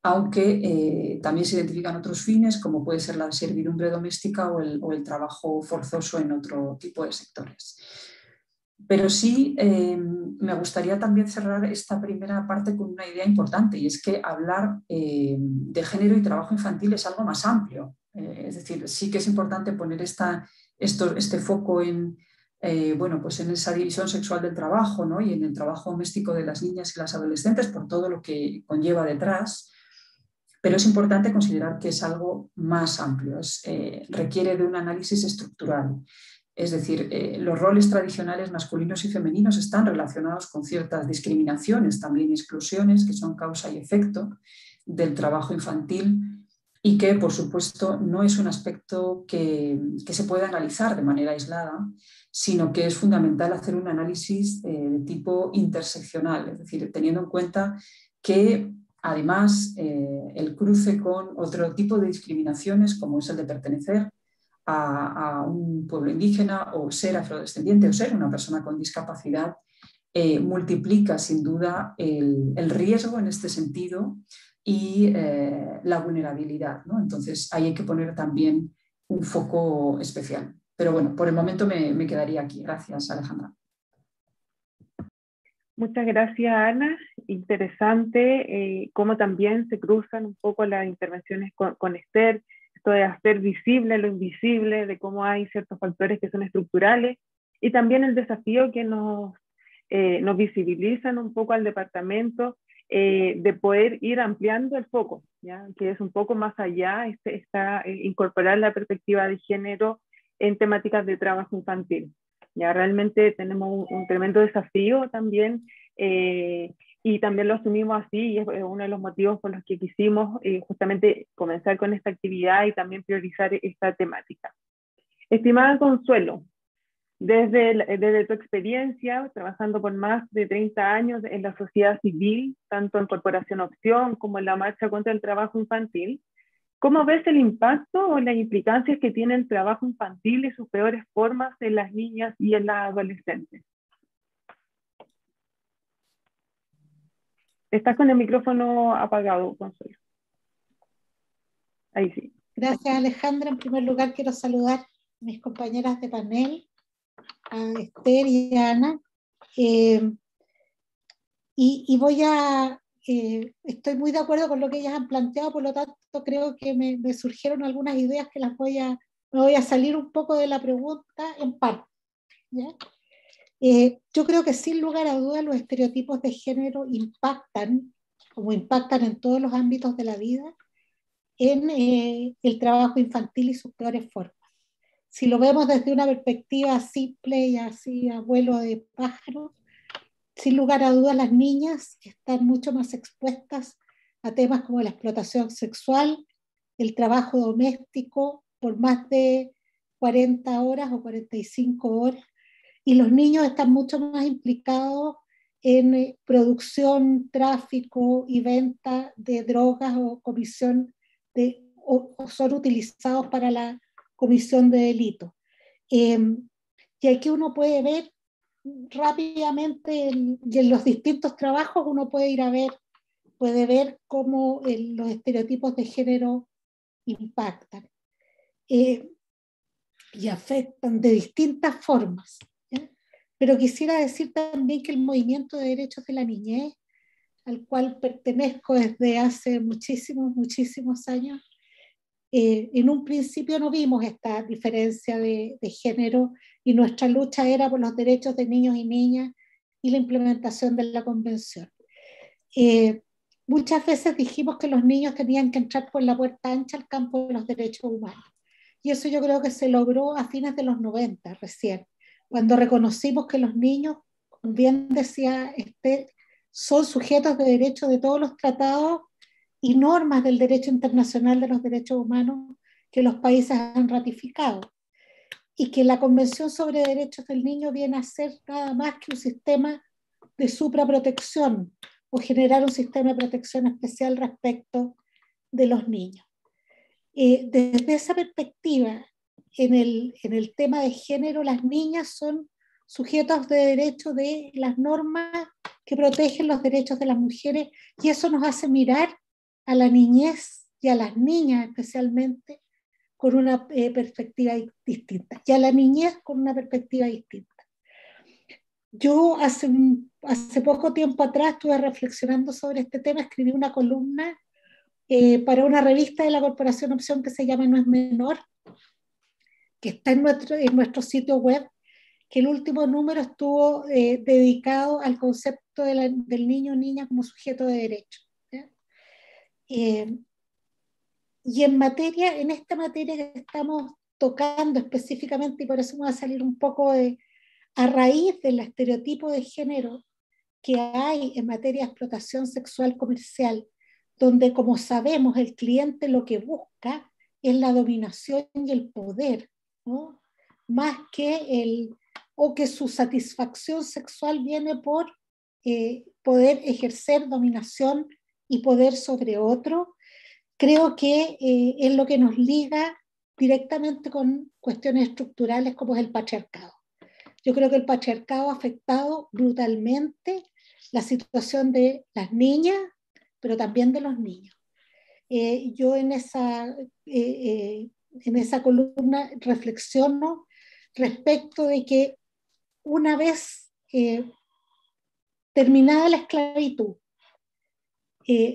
aunque también se identifican otros fines, como puede ser la servidumbre doméstica o el trabajo forzoso en otro tipo de sectores. Pero sí me gustaría también cerrar esta primera parte con una idea importante, y es que hablar de género y trabajo infantil es algo más amplio. Es decir, sí que es importante poner este foco en, bueno, pues en esa división sexual del trabajo, ¿no? Y en el trabajo doméstico de las niñas y las adolescentes por todo lo que conlleva detrás, pero es importante considerar que es algo más amplio, requiere de un análisis estructural. Es decir, los roles tradicionales masculinos y femeninos están relacionados con ciertas discriminaciones, también exclusiones, que son causa y efecto del trabajo infantil y que, por supuesto, no es un aspecto que se pueda analizar de manera aislada, sino que es fundamental hacer un análisis de tipo interseccional, es decir, teniendo en cuenta que además el cruce con otro tipo de discriminaciones, como es el de pertenecer a un pueblo indígena o ser afrodescendiente o ser una persona con discapacidad, multiplica sin duda el riesgo en este sentido y la vulnerabilidad, ¿no? Entonces ahí hay que poner también un foco especial. Pero bueno, por el momento me quedaría aquí. Gracias, Alejandra. Muchas gracias, Ana. Interesante cómo también se cruzan un poco las intervenciones con Esther, esto de hacer visible lo invisible, de cómo hay ciertos factores que son estructurales, y también el desafío que nos visibilizan un poco al departamento de poder ir ampliando el foco, ¿ya? Que es un poco más allá, incorporar la perspectiva de género en temáticas de trabajo infantil. Ya realmente tenemos un tremendo desafío también, y también lo asumimos así, y es uno de los motivos por los que quisimos justamente comenzar con esta actividad y también priorizar esta temática. Estimada Consuelo, desde tu experiencia, trabajando por más de 30 años en la sociedad civil, tanto en Corporación Opción como en la marcha contra el trabajo infantil, ¿cómo ves el impacto o las implicancias que tiene el trabajo infantil y sus peores formas en las niñas y en las adolescentes? Estás con el micrófono apagado, Consuelo. Ahí sí. Gracias, Alejandra. En primer lugar, quiero saludar a mis compañeras de panel, a Esther y a Ana. Estoy muy de acuerdo con lo que ellas han planteado, por lo tanto creo que me surgieron algunas ideas que me voy a salir un poco de la pregunta en parte, ¿ya? Yo creo que sin lugar a dudas los estereotipos de género impactan, como impactan en todos los ámbitos de la vida, en el trabajo infantil y sus peores formas. Si lo vemos desde una perspectiva simple y así a vuelo de pájaro, sin lugar a dudas las niñas están mucho más expuestas a temas como la explotación sexual, el trabajo doméstico por más de 40 horas o 45 horas, y los niños están mucho más implicados en producción, tráfico y venta de drogas o o son utilizados para la comisión de delitos. Y aquí uno puede ver rápidamente y en los distintos trabajos uno puede ver cómo los estereotipos de género impactan y afectan de distintas formas, ¿ya? Pero quisiera decir también que el movimiento de derechos de la niñez, al cual pertenezco desde hace muchísimos años, en un principio no vimos esta diferencia de género y nuestra lucha era por los derechos de niños y niñas y la implementación de la convención. Muchas veces dijimos que los niños tenían que entrar por la puerta ancha al campo de los derechos humanos, y eso yo creo que se logró a fines de los 90 recién, cuando reconocimos que los niños, como bien decía son sujetos de derecho de todos los tratados y normas del derecho internacional de los derechos humanos que los países han ratificado, y que la Convención sobre Derechos del Niño viene a ser nada más que un sistema de supraprotección o generar un sistema de protección especial respecto de los niños. Desde esa perspectiva, en el tema de género, las niñas son sujetos de derecho de las normas que protegen los derechos de las mujeres, y eso nos hace mirar a la niñez y a las niñas especialmente con una perspectiva distinta, y a la niñez con una perspectiva distinta. Yo hace poco tiempo atrás estuve reflexionando sobre este tema, escribí una columna para una revista de la Corporación Opción que se llama No es Menor, que está en nuestro sitio web, que el último número estuvo dedicado al concepto del niño o niña como sujeto de derecho. Y en esta materia que estamos tocando específicamente, y por eso me va a salir un poco a raíz del estereotipo de género que hay en materia de explotación sexual comercial, donde, como sabemos, el cliente lo que busca es la dominación y el poder, ¿no? Más que o que su satisfacción sexual viene por poder ejercer dominación y poder sobre otro. Creo que es lo que nos liga directamente con cuestiones estructurales como es el patriarcado. Yo creo que el patriarcado ha afectado brutalmente la situación de las niñas, pero también de los niños. Yo en esa columna reflexiono respecto de que una vez terminada la esclavitud,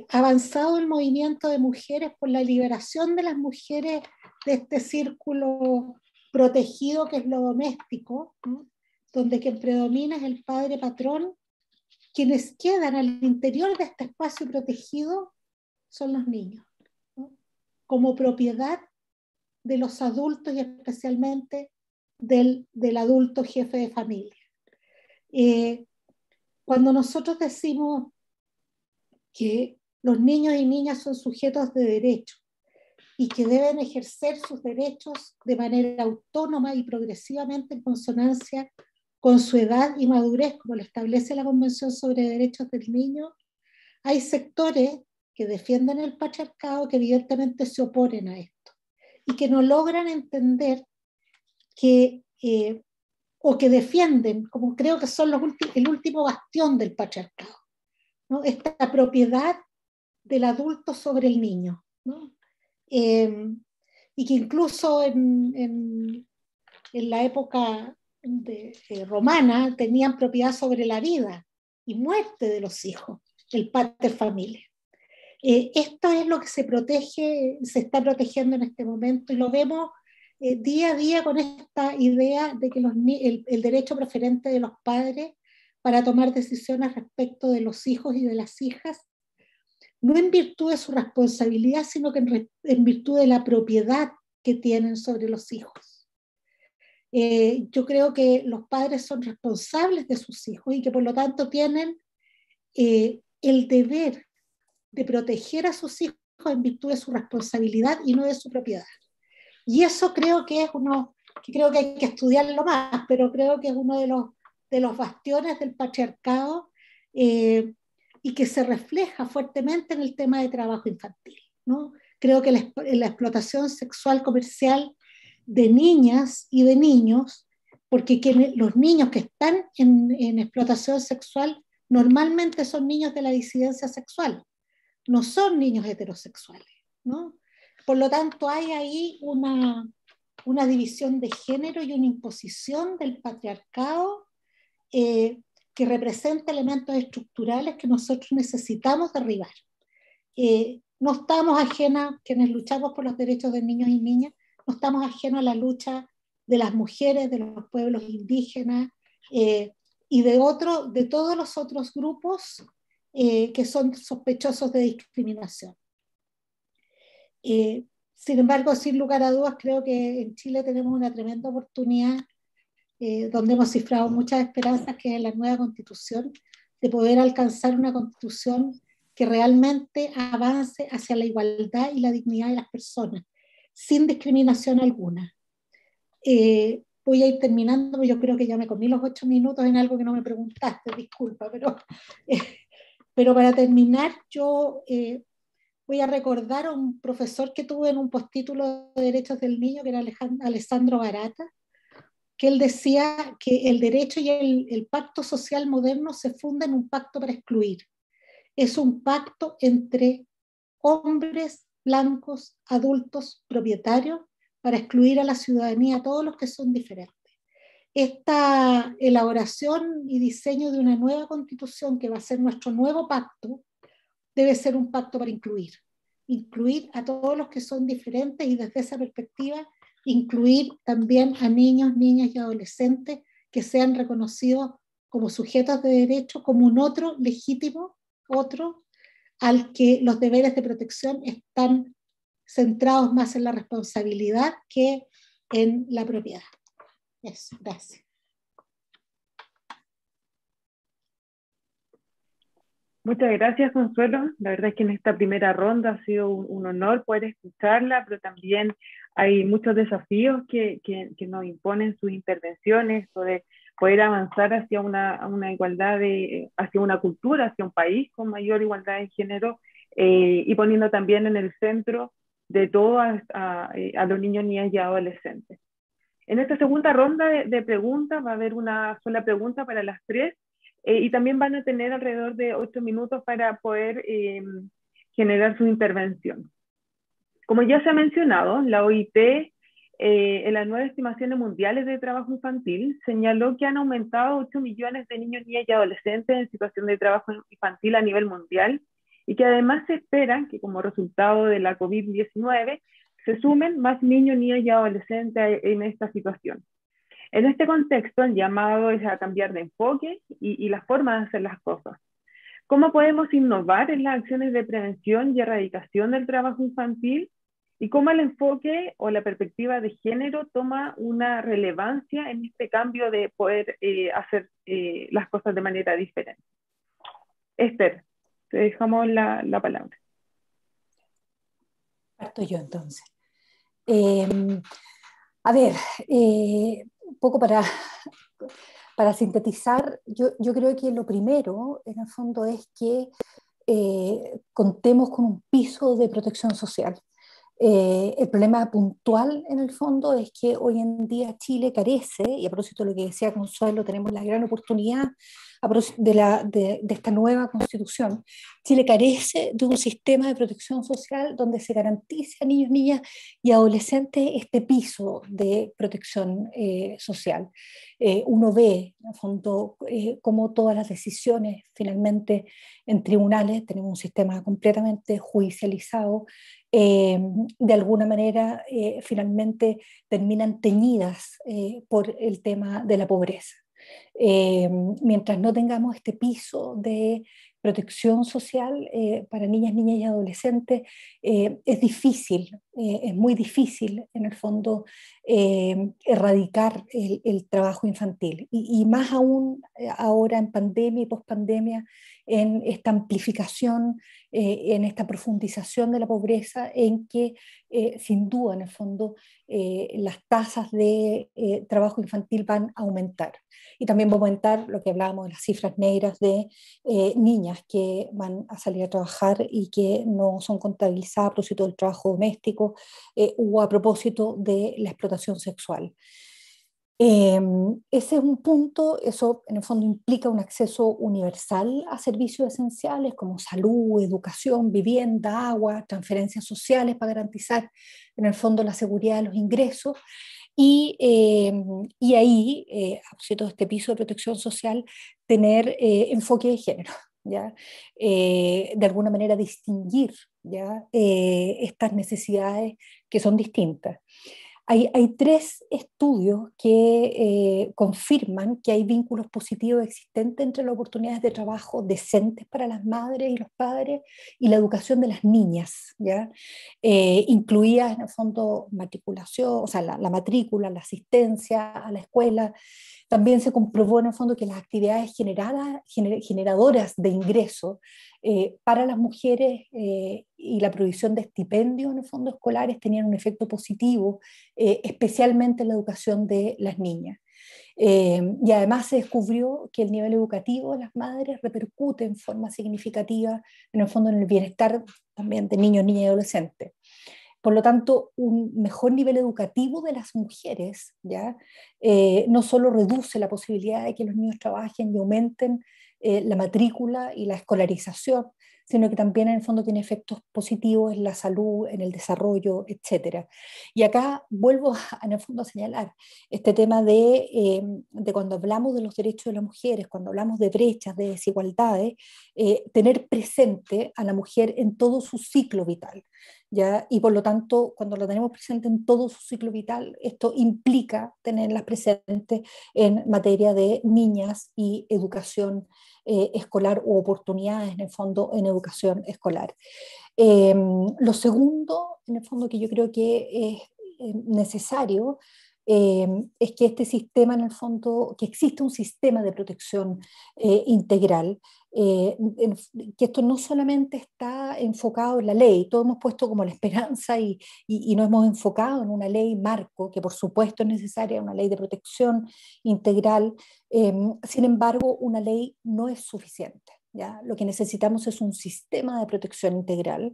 avanzado el movimiento de mujeres por la liberación de las mujeres de este círculo protegido que es lo doméstico, ¿no? Donde quien predomina es el padre patrón, quienes quedan al interior de este espacio protegido son los niños, ¿no? Como propiedad de los adultos y especialmente del adulto jefe de familia. Cuando nosotros decimos que los niños y niñas son sujetos de derecho y que deben ejercer sus derechos de manera autónoma y progresivamente en consonancia con su edad y madurez, como lo establece la Convención sobre Derechos del Niño, hay sectores que defienden el patriarcado que evidentemente se oponen a esto y que no logran entender que, o que defienden, como creo que son el último bastión del patriarcado, ¿no? Esta propiedad del adulto sobre el niño, ¿no? Y que incluso en la época romana tenían propiedad sobre la vida y muerte de los hijos, el pater familia. Esto es lo que se está protegiendo en este momento y lo vemos día a día con esta idea de que el derecho preferente de los padres para tomar decisiones respecto de los hijos y de las hijas, no en virtud de su responsabilidad, sino que en virtud de la propiedad que tienen sobre los hijos. Yo creo que los padres son responsables de sus hijos y que por lo tanto tienen el deber de proteger a sus hijos en virtud de su responsabilidad y no de su propiedad. Y eso creo que creo que hay que estudiarlo más, pero creo que es uno de los bastiones del patriarcado y que se refleja fuertemente en el tema de trabajo infantil, ¿no? Creo que la explotación sexual comercial de niñas y de niños, porque los niños que están en explotación sexual normalmente son niños de la disidencia sexual, no son niños heterosexuales, ¿no? Por lo tanto, hay ahí una división de género y una imposición del patriarcado que representa elementos estructurales que nosotros necesitamos derribar. No estamos ajenas, quienes luchamos por los derechos de niños y niñas, no estamos ajenos a la lucha de las mujeres, de los pueblos indígenas y de todos los otros grupos que son sospechosos de discriminación. Sin embargo, sin lugar a dudas, creo que en Chile tenemos una tremenda oportunidad donde hemos cifrado muchas esperanzas, que es la nueva constitución, de poder alcanzar una constitución que realmente avance hacia la igualdad y la dignidad de las personas, sin discriminación alguna. Voy a ir terminando, porque yo creo que ya me comí los 8 minutos en algo que no me preguntaste, disculpa, pero para terminar, yo voy a recordar a un profesor que tuve en un postítulo de Derechos del Niño, que era Alessandro Barata, que él decía que el derecho y el pacto social moderno se funden en un pacto para excluir. Es un pacto entre hombres blancos, adultos, propietarios, para excluir a la ciudadanía, a todos los que son diferentes. Esta elaboración y diseño de una nueva constitución, que va a ser nuestro nuevo pacto, debe ser un pacto para incluir a todos los que son diferentes y desde esa perspectiva incluir también a niños, niñas y adolescentes que sean reconocidos como sujetos de derecho, como un otro legítimo, otro al que los deberes de protección están centrados más en la responsabilidad que en la propiedad. Eso, gracias. Muchas gracias, Consuelo. La verdad es que en esta primera ronda ha sido un honor poder escucharla, pero también hay muchos desafíos que nos imponen sus intervenciones, sobre poder avanzar hacia una igualdad, hacia una cultura, hacia un país con mayor igualdad de género, y poniendo también en el centro de todo a los niños, niñas y adolescentes. En esta segunda ronda de preguntas va a haber una sola pregunta para las tres, y también van a tener alrededor de 8 minutos para poder generar su intervención. Como ya se ha mencionado, la OIT, en las nuevas estimaciones mundiales de trabajo infantil, señaló que han aumentado 8 millones de niños, niñas y adolescentes en situación de trabajo infantil a nivel mundial, y que además se esperan que como resultado de la COVID-19 se sumen más niños, niñas y adolescentes en esta situación. En este contexto, el llamado es a cambiar de enfoque y la forma de hacer las cosas. ¿Cómo podemos innovar en las acciones de prevención y erradicación del trabajo infantil? ¿Y cómo el enfoque o la perspectiva de género toma una relevancia en este cambio de poder hacer las cosas de manera diferente? Esther, te dejamos la palabra. Parto yo entonces. A ver, un poco para sintetizar, yo creo que lo primero, en el fondo, es que contemos con un piso de protección social. El problema puntual, en el fondo, es que hoy en día Chile carece, y a propósito de lo que decía Consuelo, tenemos la gran oportunidad de esta nueva constitución. Chile carece de un sistema de protección social donde se garantice a niños, niñas y adolescentes este piso de protección social. Uno ve, en el fondo, cómo todas las decisiones finalmente en tribunales, tenemos un sistema completamente judicializado, de alguna manera finalmente terminan teñidas por el tema de la pobreza. Mientras no tengamos este piso de protección social para niñas, niñas y adolescentes, es difícil, es muy difícil en el fondo erradicar el trabajo infantil. Y más aún ahora en pandemia y pospandemia, en esta amplificación, en esta profundización de la pobreza, en que sin duda en el fondo las tasas de trabajo infantil van a aumentar. Y también va a aumentar lo que hablábamos de las cifras negras de niñas que van a salir a trabajar y que no son contabilizadas a propósito del trabajo doméstico o a propósito de la explotación sexual. Ese es un punto, eso en el fondo implica un acceso universal a servicios esenciales como salud, educación, vivienda, agua, transferencias sociales para garantizar en el fondo la seguridad de los ingresos. Y ahí, a propósito de este piso de protección social, tener enfoque de género, ¿ya? De alguna manera distinguir, ¿ya? Estas necesidades que son distintas. Hay tres estudios que confirman que hay vínculos positivos existentes entre las oportunidades de trabajo decentes para las madres y los padres y la educación de las niñas, ¿ya? Incluidas en el fondo matriculación, o sea, la matrícula, la asistencia a la escuela. También se comprobó en el fondo que las actividades generadoras de ingresos para las mujeres y la provisión de estipendios en el fondo escolares tenían un efecto positivo, especialmente en la educación de las niñas. Y además se descubrió que el nivel educativo de las madres repercute en forma significativa en el fondo en el bienestar también de niños, niñas y adolescentes. Por lo tanto, un mejor nivel educativo de las mujeres, ¿ya? No solo reduce la posibilidad de que los niños trabajen y aumenten la matrícula y la escolarización, sino que también en el fondo tiene efectos positivos en la salud, en el desarrollo, etc. Y acá vuelvo en el fondo a señalar este tema de cuando hablamos de los derechos de las mujeres, cuando hablamos de brechas, de desigualdades, tener presente a la mujer en todo su ciclo vital, ¿ya? Y por lo tanto, cuando lo tenemos presente en todo su ciclo vital, esto implica tenerlas presentes en materia de niñas y educación escolar u oportunidades en el fondo en educación escolar. Lo segundo, en el fondo, que yo creo que es necesario es que este sistema, en el fondo, que existe un sistema de protección integral que esto no solamente está enfocado en la ley, todos hemos puesto como la esperanza y nos hemos enfocado en una ley marco, que por supuesto es necesaria, una ley de protección integral, sin embargo, una ley no es suficiente. ¿Ya? Lo que necesitamos es un sistema de protección integral,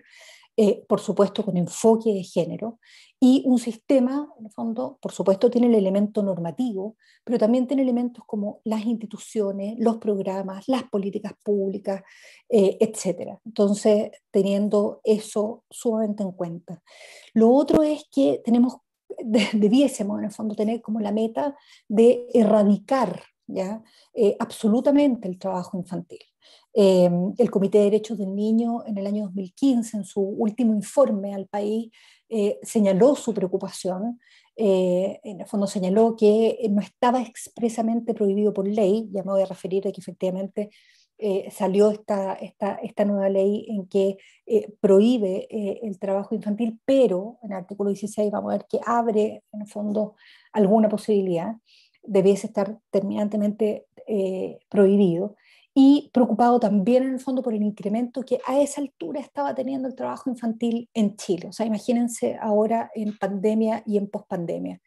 por supuesto con enfoque de género, y un sistema, en el fondo, por supuesto tiene el elemento normativo, pero también tiene elementos como las instituciones, los programas, las políticas públicas, etc. Entonces, teniendo eso sumamente en cuenta. Lo otro es que debiésemos, en el fondo, tener como la meta de erradicar, ¿ya? Absolutamente el trabajo infantil. El Comité de Derechos del Niño en el año 2015, en su último informe al país, señaló su preocupación. En el fondo señaló que no estaba expresamente prohibido por ley. Ya me voy a referir a que efectivamente salió esta nueva ley en que prohíbe el trabajo infantil, pero en el artículo 16 vamos a ver que abre en el fondo alguna posibilidad. Debiese estar terminantemente prohibido. Y preocupado también en el fondo por el incremento que a esa altura estaba teniendo el trabajo infantil en Chile. O sea, imagínense ahora en pandemia y en pospandemia.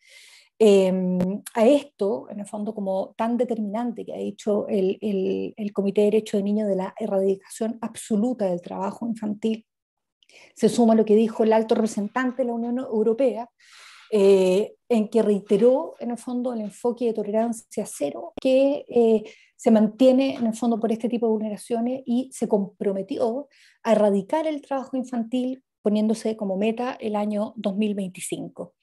A esto, en el fondo, como tan determinante que ha dicho el Comité de Derechos de Niños de la erradicación absoluta del trabajo infantil, se suma lo que dijo el alto representante de la Unión Europea, en que reiteró en el fondo el enfoque de tolerancia cero que se mantiene en el fondo por este tipo de vulneraciones y se comprometió a erradicar el trabajo infantil poniéndose como meta el año 2025.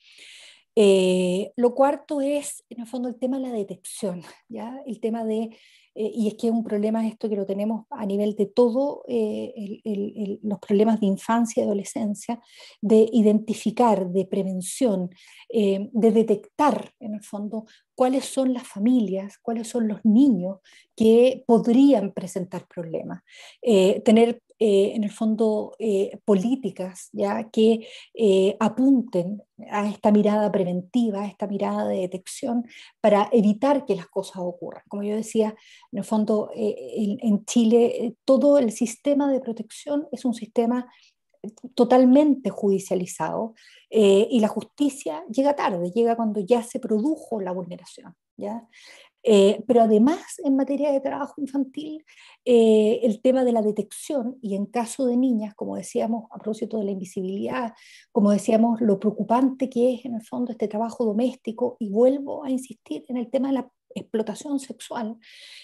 Lo cuarto es, en el fondo, el tema de la detección, ¿ya? El tema de, y es que es un problema esto que lo tenemos a nivel de todo los problemas de infancia y adolescencia, de identificar, de prevención, de detectar, en el fondo, cuáles son las familias, cuáles son los niños que podrían presentar problemas. Tener en el fondo políticas ¿ya? Que apunten a esta mirada preventiva, a esta mirada de detección para evitar que las cosas ocurran. Como yo decía, en el fondo en Chile todo el sistema de protección es un sistema totalmente judicializado y la justicia llega tarde, llega cuando ya se produjo la vulneración. ¿Ya? Pero además, en materia de trabajo infantil, el tema de la detección y en caso de niñas, como decíamos a propósito de la invisibilidad, como decíamos, lo preocupante que es en el fondo este trabajo doméstico, y vuelvo a insistir en el tema de la explotación sexual,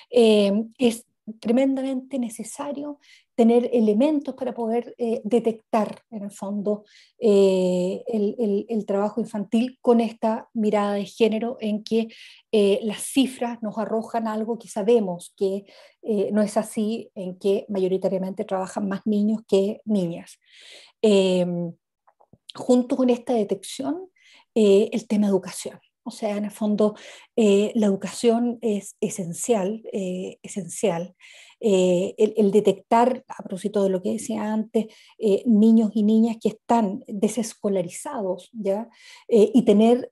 es tremendamente necesario tener elementos para poder detectar en el fondo el trabajo infantil con esta mirada de género en que las cifras nos arrojan algo que sabemos que no es así, en que mayoritariamente trabajan más niños que niñas. Junto con esta detección, el tema educación. O sea, en el fondo, la educación es esencial, esencial. El detectar, a propósito de lo que decía antes, niños y niñas que están desescolarizados, ¿ya? Y tener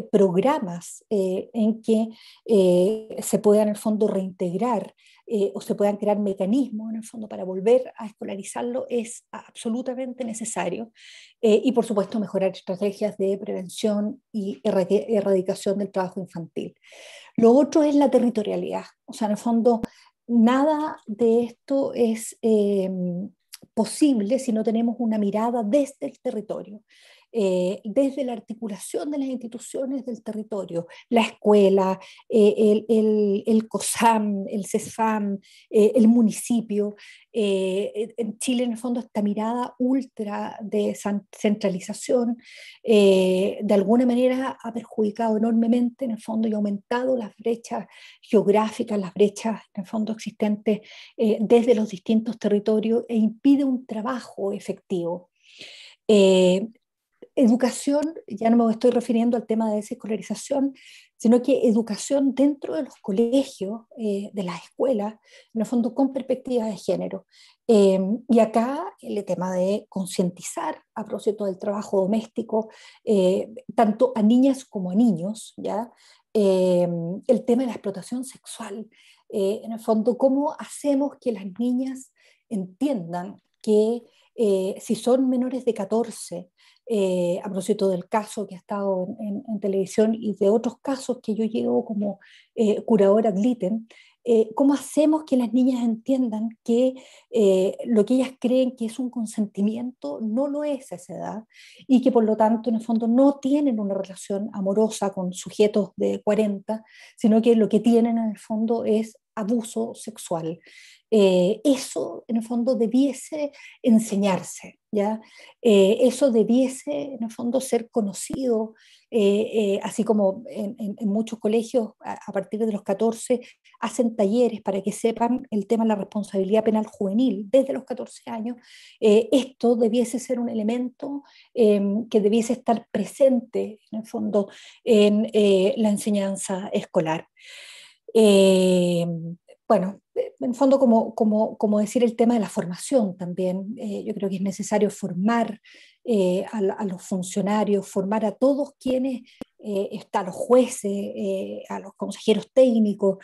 programas en que se puedan, en el fondo, reintegrar o se puedan crear mecanismos, en el fondo, para volver a escolarizarlo es absolutamente necesario. Y, por supuesto, mejorar estrategias de prevención y erradicación del trabajo infantil. Lo otro es la territorialidad. O sea, en el fondo, nada de esto es posible si no tenemos una mirada desde el territorio. Desde la articulación de las instituciones del territorio, la escuela, el COSAM, el CESFAM, el municipio. En Chile, en el fondo, esta mirada ultra de centralización de alguna manera ha perjudicado enormemente, en el fondo, y aumentado las brechas geográficas, las brechas, en el fondo, existentes desde los distintos territorios e impide un trabajo efectivo. Educación, ya no me estoy refiriendo al tema de desescolarización, sino que educación dentro de los colegios, de las escuelas, en el fondo con perspectiva de género. Y acá el tema de concientizar a propósito del trabajo doméstico, tanto a niñas como a niños, ¿ya? El tema de la explotación sexual. en el fondo, ¿cómo hacemos que las niñas entiendan que si son menores de 14, a propósito del caso que ha estado en televisión y de otros casos que yo llevo como curadora Glitten, ¿cómo hacemos que las niñas entiendan que lo que ellas creen que es un consentimiento no lo es a esa edad y que por lo tanto en el fondo no tienen una relación amorosa con sujetos de 40, sino que lo que tienen en el fondo es abuso sexual? Eso en el fondo debiese enseñarse, ¿ya? Eso debiese en el fondo ser conocido, así como en muchos colegios a partir de los 14 hacen talleres para que sepan el tema de la responsabilidad penal juvenil desde los 14 años. Esto debiese ser un elemento que debiese estar presente en el fondo en la enseñanza escolar. Eh, bueno, en el fondo, como decir el tema de la formación también, yo creo que es necesario formar a los funcionarios, formar a todos quienes, a los jueces, a los consejeros técnicos,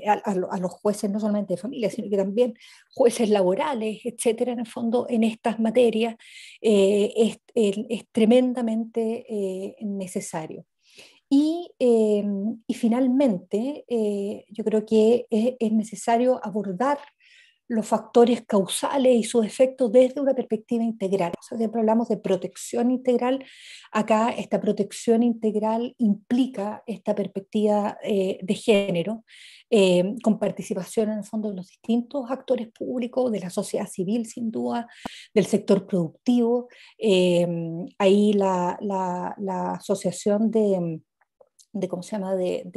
a los jueces no solamente de familia, sino que también jueces laborales, etcétera, en el fondo, en estas materias, es tremendamente necesario. Y finalmente, yo creo que es necesario abordar los factores causales y sus efectos desde una perspectiva integral. O sea, siempre hablamos de protección integral. Acá esta protección integral implica esta perspectiva de género, con participación en el fondo de los distintos actores públicos, de la sociedad civil sin duda, del sector productivo. Ahí la asociación ¿cómo se llama?, de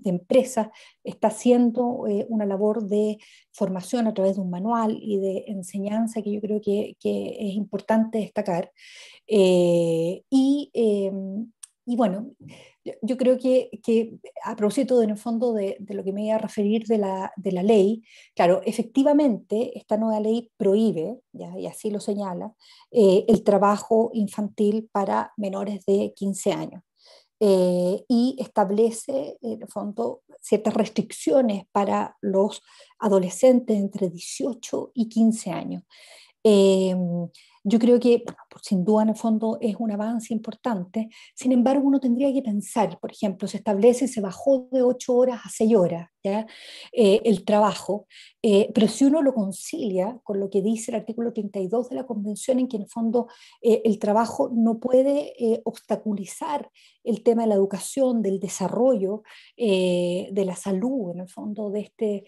empresas, está haciendo una labor de formación a través de un manual y de enseñanza que yo creo que es importante destacar. Eh, y, eh, y bueno, yo creo que a propósito en el fondo de lo que me iba a referir de la ley, claro, efectivamente esta nueva ley prohíbe, ya, y así lo señala, el trabajo infantil para menores de 15 años. Y establece, en el fondo, ciertas restricciones para los adolescentes entre 18 y 15 años. Eh, yo creo que, bueno, sin duda, en el fondo es un avance importante. Sin embargo, uno tendría que pensar, por ejemplo, se establece, se bajó de 8 horas a 6 horas, ¿ya? El trabajo, pero si uno lo concilia con lo que dice el artículo 32 de la Convención, en que en el fondo el trabajo no puede obstaculizar el tema de la educación, del desarrollo, de la salud, en el fondo, de este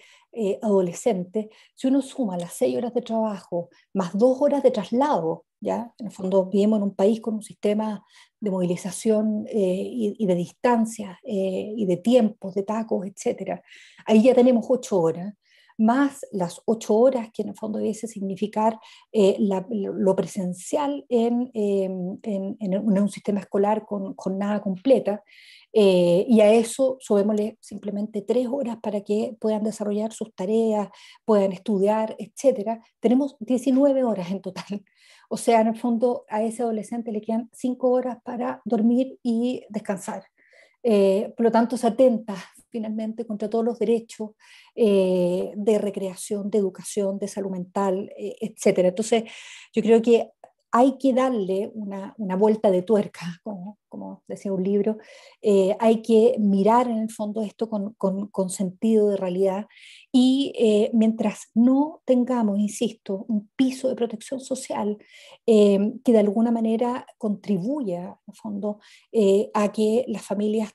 adolescente. Si uno suma las 6 horas de trabajo más 2 horas de traslado, ¿ya? En el fondo vivimos en un país con un sistema de movilización y de distancias y de tiempos, de tacos, etc. Ahí ya tenemos 8 horas, más las 8 horas que en el fondo debiese significar lo presencial en un sistema escolar con jornada completa. Y a eso subémosle simplemente 3 horas para que puedan desarrollar sus tareas, puedan estudiar, etcétera. Tenemos 19 horas en total. O sea, en el fondo a ese adolescente le quedan 5 horas para dormir y descansar. Por lo tanto, se atenta finalmente contra todos los derechos de recreación, de educación, de salud mental, etcétera. Entonces, yo creo que hay que darle una vuelta de tuerca, como decía un libro. Hay que mirar en el fondo esto con sentido de realidad y mientras no tengamos, insisto, un piso de protección social que de alguna manera contribuya en el fondo a que las familias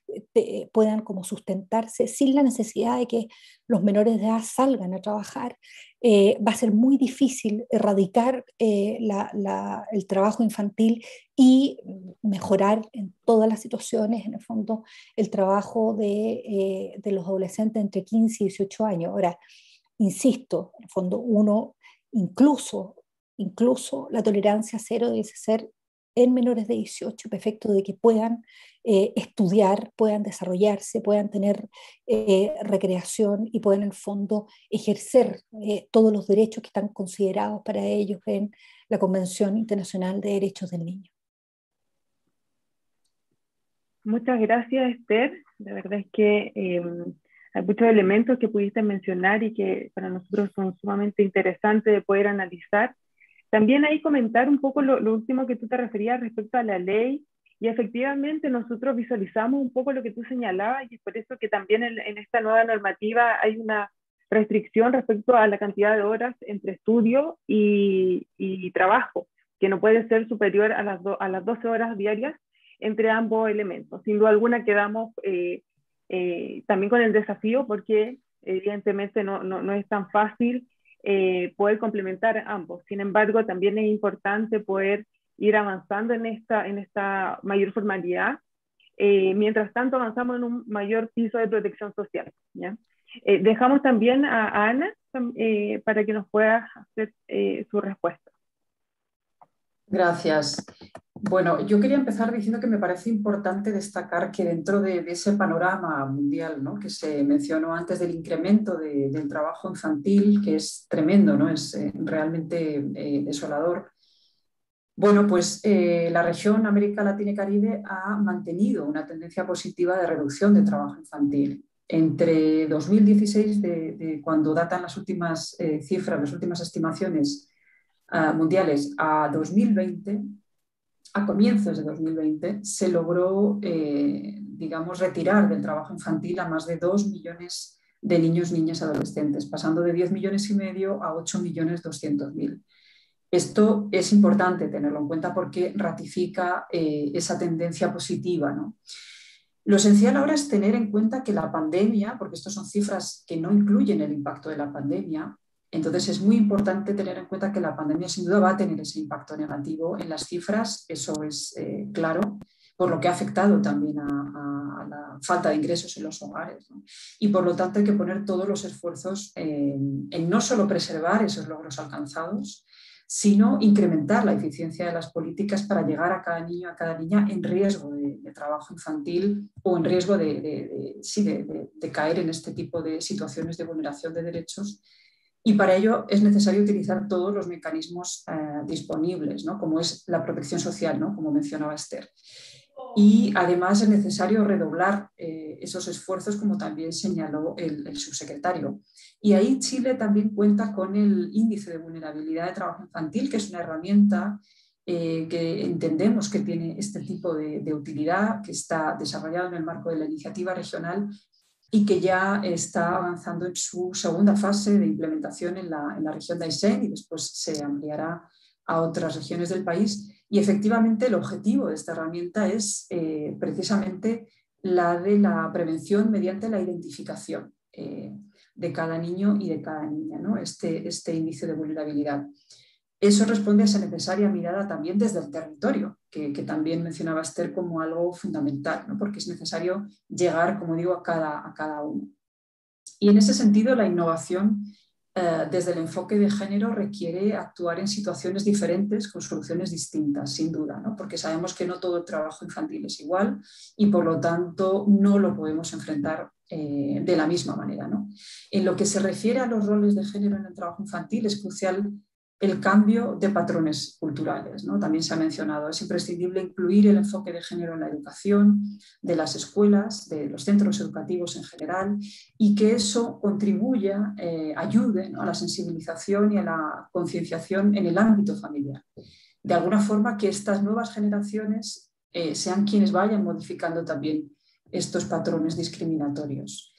puedan como sustentarse sin la necesidad de que los menores de edad salgan a trabajar, va a ser muy difícil erradicar el trabajo infantil y mejorar en todas las situaciones, en el fondo, el trabajo de los adolescentes entre 15 y 18 años. Ahora, insisto, en el fondo, incluso la tolerancia cero debe ser en menores de 18, para efecto de que puedan estudiar, puedan desarrollarse, puedan tener recreación y puedan en el fondo ejercer todos los derechos que están considerados para ellos en la Convención Internacional de Derechos del Niño. Muchas gracias, Esther. La verdad es que hay muchos elementos que pudiste mencionar y que para nosotros son sumamente interesantes de poder analizar. También ahí comentar un poco lo último que tú te referías respecto a la ley, y efectivamente nosotros visualizamos un poco lo que tú señalabas, y es por eso que también en esta nueva normativa hay una restricción respecto a la cantidad de horas entre estudio y trabajo, que no puede ser superior a las 12 horas diarias entre ambos elementos. Sin duda alguna quedamos también con el desafío, porque evidentemente no es tan fácil poder complementar ambos. Sin embargo, también es importante poder ir avanzando en esta mayor formalidad. Mientras tanto, avanzamos en un mayor piso de protección social, ¿ya? Dejamos también a Ana para que nos pueda hacer su respuesta. Gracias. Bueno, yo quería empezar diciendo que me parece importante destacar que dentro de ese panorama mundial, ¿no?, que se mencionó antes, del incremento del trabajo infantil, que es tremendo, ¿no?, es realmente desolador. Bueno, pues la región América Latina y Caribe ha mantenido una tendencia positiva de reducción del trabajo infantil. Entre 2016, de cuando datan las últimas cifras, las últimas estimaciones mundiales, a 2020, a comienzos de 2020, se logró, digamos, retirar del trabajo infantil a más de 2 millones de niños, niñas y adolescentes, pasando de 10,5 millones a 8,2 millones. Esto es importante tenerlo en cuenta porque ratifica esa tendencia positiva, ¿no? Lo esencial ahora es tener en cuenta que la pandemia, porque estas son cifras que no incluyen el impacto de la pandemia, entonces es muy importante tener en cuenta que la pandemia sin duda va a tener ese impacto negativo en las cifras, eso es claro, por lo que ha afectado también a la falta de ingresos en los hogares, ¿no? Y por lo tanto hay que poner todos los esfuerzos en no solo preservar esos logros alcanzados, sino incrementar la eficiencia de las políticas para llegar a cada niño, a cada niña en riesgo de trabajo infantil o en riesgo de caer en este tipo de situaciones de vulneración de derechos. Y para ello es necesario utilizar todos los mecanismos disponibles, ¿no?, como es la protección social, ¿no?, como mencionaba Esther. Y además es necesario redoblar esos esfuerzos, como también señaló el subsecretario. Y ahí Chile también cuenta con el índice de vulnerabilidad de trabajo infantil, que es una herramienta que entendemos que tiene este tipo de utilidad, que está desarrollado en el marco de la iniciativa regional y que ya está avanzando en su segunda fase de implementación en la región de Aysén, y después se ampliará a otras regiones del país. Y efectivamente el objetivo de esta herramienta es precisamente la de la prevención mediante la identificación de cada niño y de cada niña, ¿no?, este índice de vulnerabilidad. Eso responde a esa necesaria mirada también desde el territorio, que también mencionaba Esther como algo fundamental, ¿no?, porque es necesario llegar, como digo, a cada uno. Y en ese sentido la innovación desde el enfoque de género requiere actuar en situaciones diferentes con soluciones distintas, sin duda, ¿no?, porque sabemos que no todo el trabajo infantil es igual y por lo tanto no lo podemos enfrentar de la misma manera, ¿no? En lo que se refiere a los roles de género en el trabajo infantil es crucial el cambio de patrones culturales, ¿no? También se ha mencionado, es imprescindible incluir el enfoque de género en la educación, de las escuelas, de los centros educativos en general, y que eso contribuya, ayude, ¿no?, a la sensibilización y a la concienciación en el ámbito familiar. De alguna forma que estas nuevas generaciones sean quienes vayan modificando también estos patrones discriminatorios.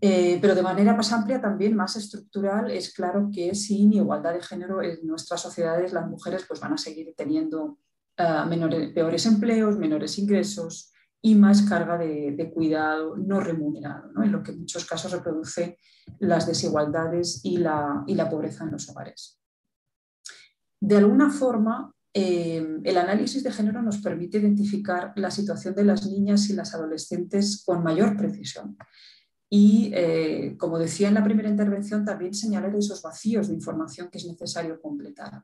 Pero de manera más amplia, también más estructural, es claro que sin igualdad de género en nuestras sociedades las mujeres pues, van a seguir teniendo peores empleos, menores ingresos y más carga de cuidado no remunerado, ¿no?, en lo que en muchos casos reproduce las desigualdades y la pobreza en los hogares. De alguna forma, el análisis de género nos permite identificar la situación de las niñas y las adolescentes con mayor precisión. Y, como decía en la primera intervención, también señalar esos vacíos de información que es necesario completar.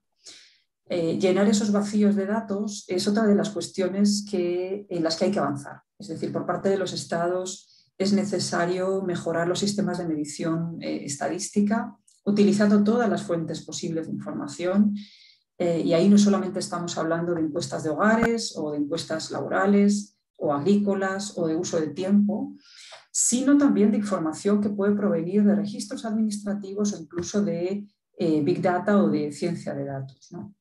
Llenar esos vacíos de datos es otra de las cuestiones en las que hay que avanzar. Es decir, por parte de los estados es necesario mejorar los sistemas de medición estadística, utilizando todas las fuentes posibles de información. Y ahí no solamente estamos hablando de encuestas de hogares o de encuestas laborales, o agrícolas o de uso de tiempo, sino también de información que puede provenir de registros administrativos o incluso de Big Data o de ciencia de datos, ¿no?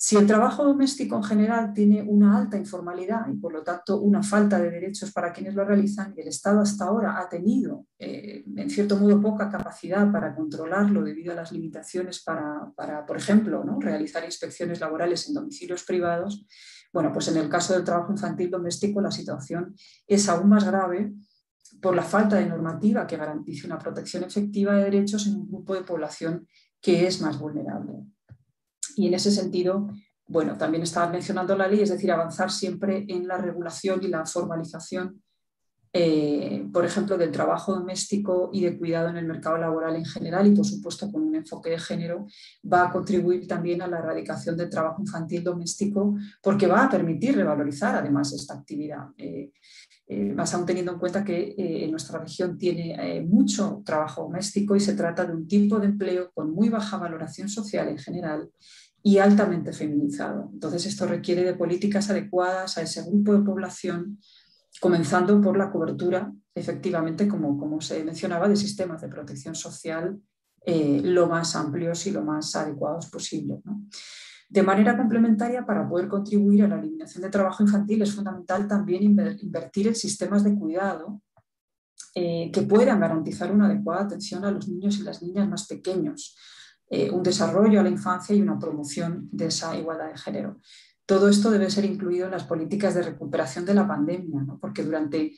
Si el trabajo doméstico en general tiene una alta informalidad y por lo tanto una falta de derechos para quienes lo realizan, y el Estado hasta ahora ha tenido en cierto modo poca capacidad para controlarlo debido a las limitaciones para por ejemplo, ¿no?, realizar inspecciones laborales en domicilios privados, bueno, pues en el caso del trabajo infantil doméstico la situación es aún más grave por la falta de normativa que garantice una protección efectiva de derechos en un grupo de población que es más vulnerable. Y en ese sentido, bueno, también estaba mencionando la ley, es decir, avanzar siempre en la regulación y la formalización, por ejemplo, del trabajo doméstico y de cuidado en el mercado laboral en general y, por supuesto, con un enfoque de género, va a contribuir también a la erradicación del trabajo infantil doméstico porque va a permitir revalorizar además esta actividad. Más aún teniendo en cuenta que en nuestra región tiene mucho trabajo doméstico y se trata de un tipo de empleo con muy baja valoración social en general y altamente feminizado. Entonces esto requiere de políticas adecuadas a ese grupo de población, comenzando por la cobertura, efectivamente, como se mencionaba, de sistemas de protección social lo más amplios y lo más adecuados posible, ¿no? De manera complementaria, para poder contribuir a la eliminación de trabajo infantil es fundamental también invertir en sistemas de cuidado que puedan garantizar una adecuada atención a los niños y las niñas más pequeños, un desarrollo a la infancia y una promoción de esa igualdad de género. Todo esto debe ser incluido en las políticas de recuperación de la pandemia, ¿no? Porque durante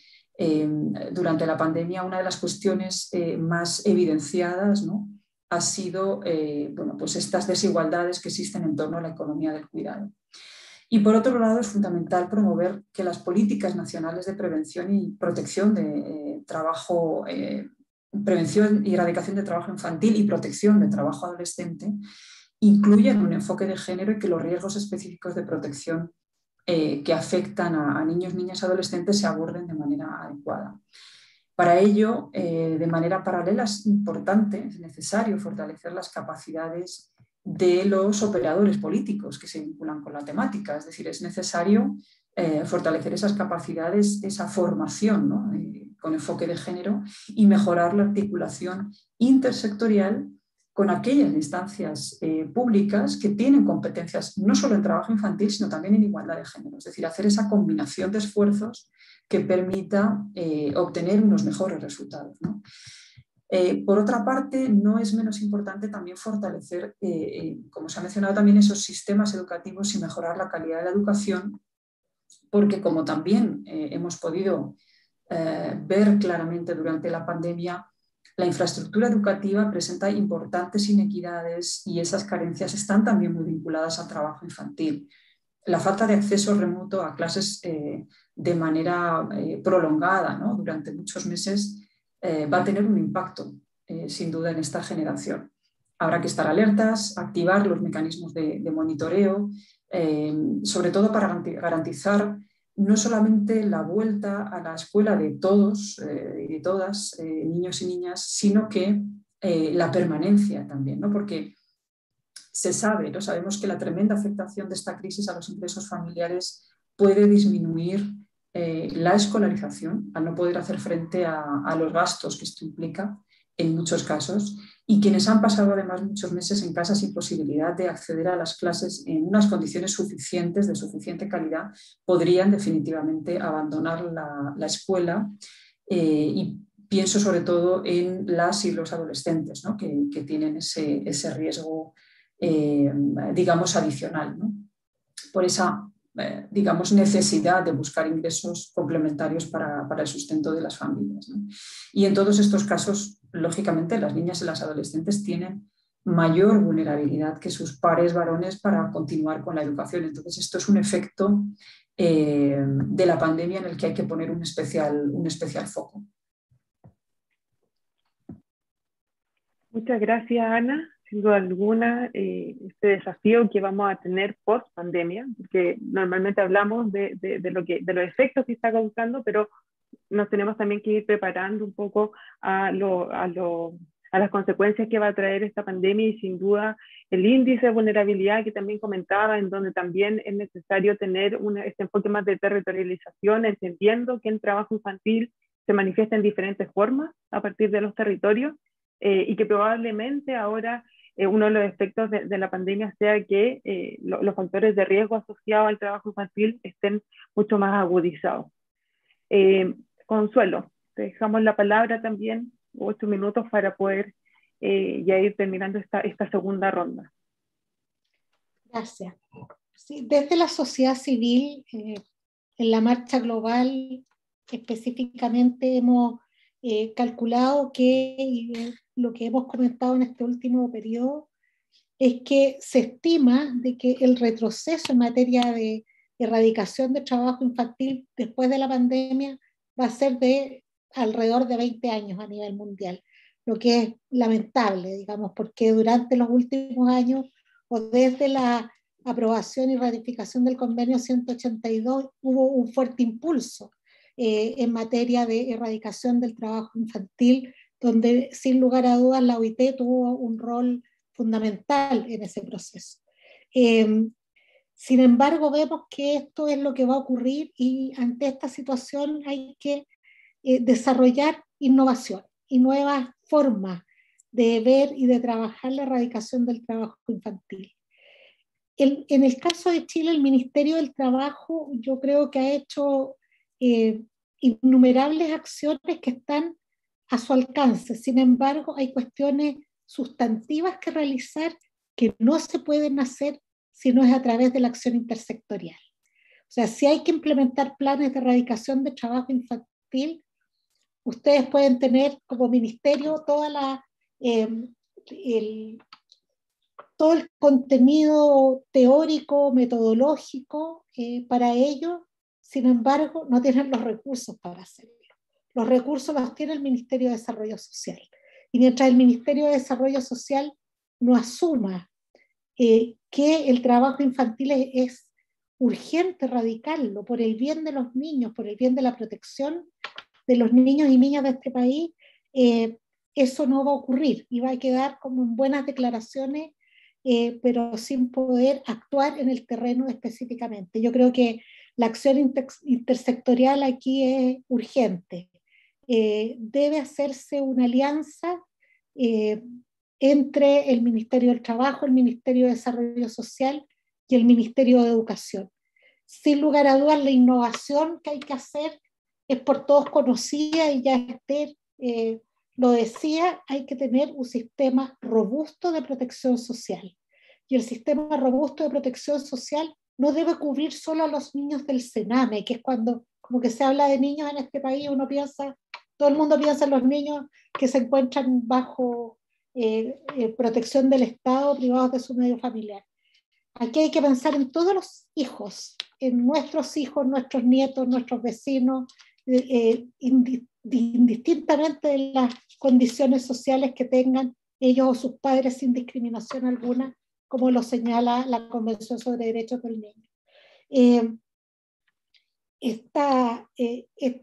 la pandemia una de las cuestiones más evidenciadas, ¿no?, ha sido bueno, pues estas desigualdades que existen en torno a la economía del cuidado. Y por otro lado, es fundamental promover que las políticas nacionales de prevención y protección de trabajo, prevención y erradicación de trabajo infantil y protección de trabajo adolescente incluyan un enfoque de género y que los riesgos específicos de protección que afectan a niños, niñas y adolescentes se aborden de manera adecuada. Para ello, de manera paralela, es importante, es necesario fortalecer las capacidades de los operadores políticos que se vinculan con la temática. Es decir, es necesario fortalecer esas capacidades, esa formación, ¿no?, con enfoque de género y mejorar la articulación intersectorial con aquellas instancias públicas que tienen competencias no solo en trabajo infantil, sino también en igualdad de género. Es decir, hacer esa combinación de esfuerzos que permita obtener unos mejores resultados, ¿no? Por otra parte, no es menos importante también fortalecer, como se ha mencionado también, esos sistemas educativos y mejorar la calidad de la educación, porque como también hemos podido ver claramente durante la pandemia, la infraestructura educativa presenta importantes inequidades y esas carencias están también muy vinculadas al trabajo infantil. La falta de acceso remoto a clases de manera prolongada, ¿no?, durante muchos meses va a tener un impacto sin duda en esta generación. Habrá que estar alertas, activar los mecanismos de monitoreo, sobre todo para garantizar no solamente la vuelta a la escuela de todos y de todas, niños y niñas, sino que la permanencia también, ¿no? Porque se sabe, ¿no?, sabemos que la tremenda afectación de esta crisis a los ingresos familiares puede disminuir la escolarización al no poder hacer frente a los gastos que esto implica en muchos casos, y quienes han pasado además muchos meses en casa sin posibilidad de acceder a las clases en unas condiciones suficientes, de suficiente calidad, podrían definitivamente abandonar la escuela y pienso sobre todo en las y los adolescentes, ¿no?, que tienen ese riesgo, digamos, adicional, ¿no?, por esa digamos, necesidad de buscar ingresos complementarios para el sustento de las familias, ¿no? Y en todos estos casos, lógicamente, las niñas y las adolescentes tienen mayor vulnerabilidad que sus pares varones para continuar con la educación. Entonces, esto es un efecto de la pandemia en el que hay que poner un especial foco. Muchas gracias, Ana. Sin duda alguna, este desafío que vamos a tener post pandemia, porque normalmente hablamos de los efectos que está causando, pero nos tenemos también que ir preparando un poco a las consecuencias que va a traer esta pandemia y sin duda el índice de vulnerabilidad que también comentaba, en donde también es necesario tener este enfoque más de territorialización, entendiendo que el trabajo infantil se manifiesta en diferentes formas a partir de los territorios y que probablemente ahora uno de los efectos de la pandemia sea que los factores de riesgo asociados al trabajo infantil estén mucho más agudizados. Consuelo, te dejamos la palabra también, 8 minutos para poder ya ir terminando esta segunda ronda. Gracias. Sí, desde la sociedad civil, en la marcha global específicamente hemos calculado que lo que hemos comentado en este último periodo es que se estima de que el retroceso en materia de erradicación de trabajo infantil después de la pandemia va a ser de alrededor de 20 años a nivel mundial, lo que es lamentable, digamos, porque durante los últimos años o desde la aprobación y ratificación del convenio 182 hubo un fuerte impulso en materia de erradicación del trabajo infantil, donde sin lugar a dudas la OIT tuvo un rol fundamental en ese proceso. Sin embargo, vemos que esto es lo que va a ocurrir y ante esta situación hay que desarrollar innovación y nuevas formas de ver y de trabajar la erradicación del trabajo infantil. En el caso de Chile, el Ministerio del Trabajo yo creo que ha hecho innumerables acciones que están a su alcance. Sin embargo, hay cuestiones sustantivas que realizar que no se pueden hacer si no es a través de la acción intersectorial. O sea, si hay que implementar planes de erradicación de trabajo infantil, ustedes pueden tener como ministerio todo el contenido teórico, metodológico para ello. Sin embargo, no tienen los recursos para hacerlo. Los recursos los tiene el Ministerio de Desarrollo Social. Y mientras el Ministerio de Desarrollo Social no asuma que el trabajo infantil es urgente erradicarlo por el bien de los niños, por el bien de la protección de los niños y niñas de este país, eso no va a ocurrir y va a quedar como en buenas declaraciones, pero sin poder actuar en el terreno específicamente. Yo creo que la acción intersectorial aquí es urgente. Debe hacerse una alianza entre el Ministerio del Trabajo, el Ministerio de Desarrollo Social y el Ministerio de Educación. Sin lugar a dudas, la innovación que hay que hacer es por todos conocida y ya Esther lo decía, hay que tener un sistema robusto de protección social. Y el sistema robusto de protección social no debe cubrir solo a los niños del Sename, que es cuando como que se habla de niños en este país, todo el mundo piensa en los niños que se encuentran bajo protección del Estado, privados de su medio familiar. Aquí hay que pensar en todos los hijos, nuestros nietos, nuestros vecinos, indistintamente de las condiciones sociales que tengan ellos o sus padres, sin discriminación alguna, como lo señala la Convención sobre Derechos del Niño. Esta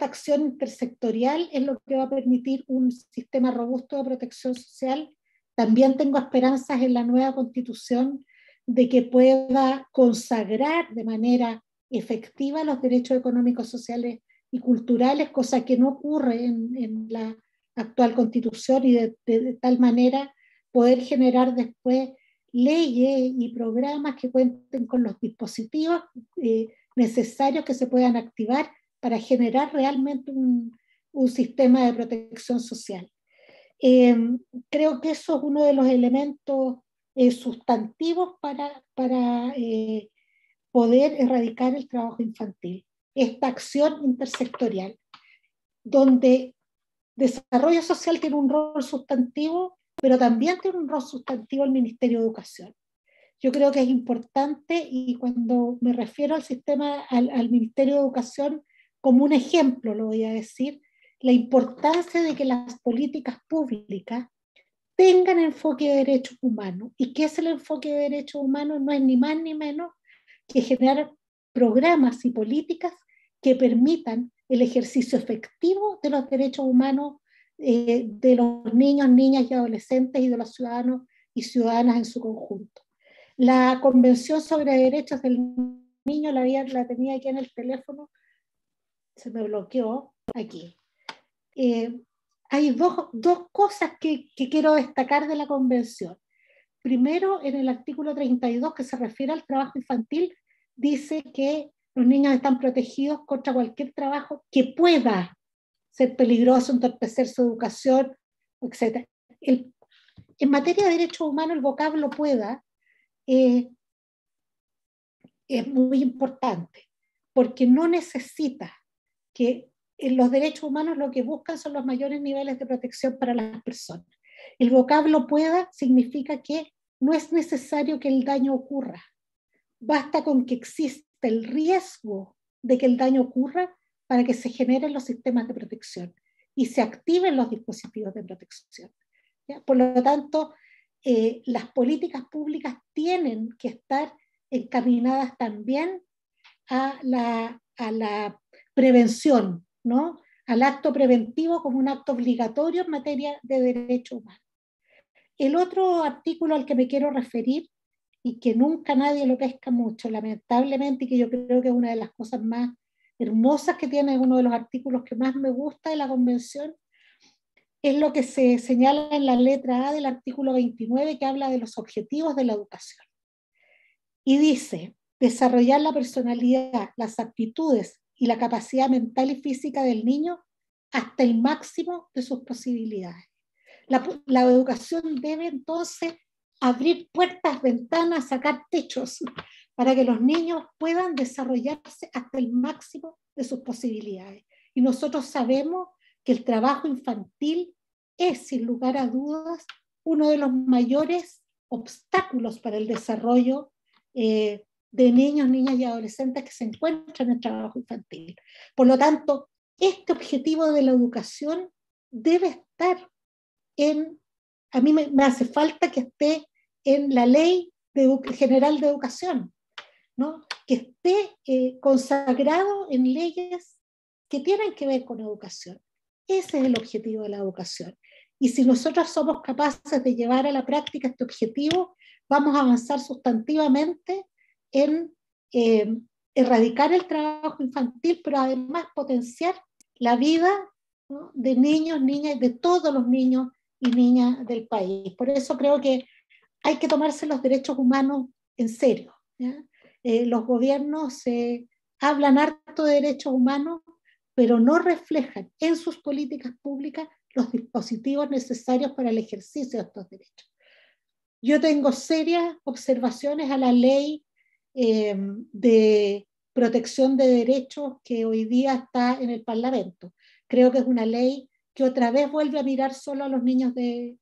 acción intersectorial es lo que va a permitir un sistema robusto de protección social. También tengo esperanzas en la nueva Constitución de que pueda consagrar de manera efectiva los derechos económicos, sociales y culturales, cosa que no ocurre en la actual Constitución, y de tal manera poder generar después leyes y programas que cuenten con los dispositivos necesarios que se puedan activar para generar realmente un sistema de protección social. Creo que eso es uno de los elementos sustantivos para poder erradicar el trabajo infantil. Esta acción intersectorial, donde desarrollo social tiene un rol sustantivo, pero también tiene un rol sustantivo el Ministerio de Educación. Yo creo que es importante, y cuando me refiero al sistema, al Ministerio de Educación, como un ejemplo lo voy a decir, la importancia de que las políticas públicas tengan enfoque de derechos humanos. ¿Y qué es el enfoque de derechos humanos? No es ni más ni menos que generar programas y políticas que permitan el ejercicio efectivo de los derechos humanos de los niños, niñas y adolescentes y de los ciudadanos y ciudadanas en su conjunto. La Convención sobre Derechos del Niño la tenía aquí en el teléfono, se me bloqueó aquí. Hay dos cosas que quiero destacar de la Convención. Primero, en el artículo 32, que se refiere al trabajo infantil, dice que los niños están protegidos contra cualquier trabajo que pueda ser peligroso, entorpecer su educación, etc. En materia de derechos humanos, el vocablo pueda es muy importante, porque no necesita que los derechos humanos lo que buscan son los mayores niveles de protección para las personas. El vocablo pueda significa que no es necesario que el daño ocurra. Basta con que exista el riesgo de que el daño ocurra para que se generen los sistemas de protección y se activen los dispositivos de protección. ¿Ya? Por lo tanto, las políticas públicas tienen que estar encaminadas también a la prevención, ¿no? Al acto preventivo como un acto obligatorio en materia de derechos humanos. El otro artículo al que me quiero referir, y que nunca nadie lo pesca mucho, lamentablemente, y que yo creo que es una de las cosas más hermosas que tiene, uno de los artículos que más me gusta de la Convención, es lo que se señala en la letra A del artículo 29, que habla de los objetivos de la educación. Y dice, desarrollar la personalidad, las aptitudes y la capacidad mental y física del niño hasta el máximo de sus posibilidades. La educación debe entonces abrir puertas, ventanas, sacar techos para que los niños puedan desarrollarse hasta el máximo de sus posibilidades. Y nosotros sabemos que el trabajo infantil es, sin lugar a dudas, uno de los mayores obstáculos para el desarrollo de niños, niñas y adolescentes que se encuentran en el trabajo infantil. Por lo tanto, este objetivo de la educación debe estar a mí me hace falta que esté en la Ley General de Educación, ¿no? Que esté consagrado en leyes que tienen que ver con educación. Ese es el objetivo de la educación. Y si nosotros somos capaces de llevar a la práctica este objetivo, vamos a avanzar sustantivamente en erradicar el trabajo infantil, pero además potenciar la vida, ¿no? De niños, niñas, de todos los niños y niñas del país. Por eso creo que hay que tomarse los derechos humanos en serio, ¿ya? Los gobiernos hablan harto de derechos humanos, pero no reflejan en sus políticas públicas los dispositivos necesarios para el ejercicio de estos derechos. Yo tengo serias observaciones a la ley de protección de derechos que hoy día está en el Parlamento. Creo que es una ley que otra vez vuelve a mirar solo a los niños que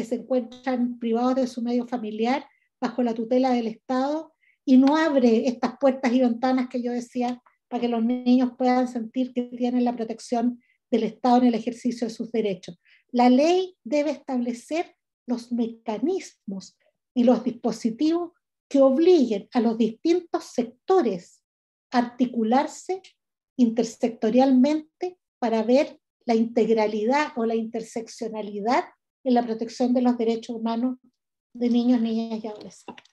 se encuentran privados de su medio familiar bajo la tutela del Estado y no abre estas puertas y ventanas que yo decía para que los niños puedan sentir que tienen la protección del Estado en el ejercicio de sus derechos. La ley debe establecer los mecanismos y los dispositivos que obliguen a los distintos sectores a articularse intersectorialmente para ver la integralidad o la interseccionalidad en la protección de los derechos humanos de niños, niñas y adolescentes.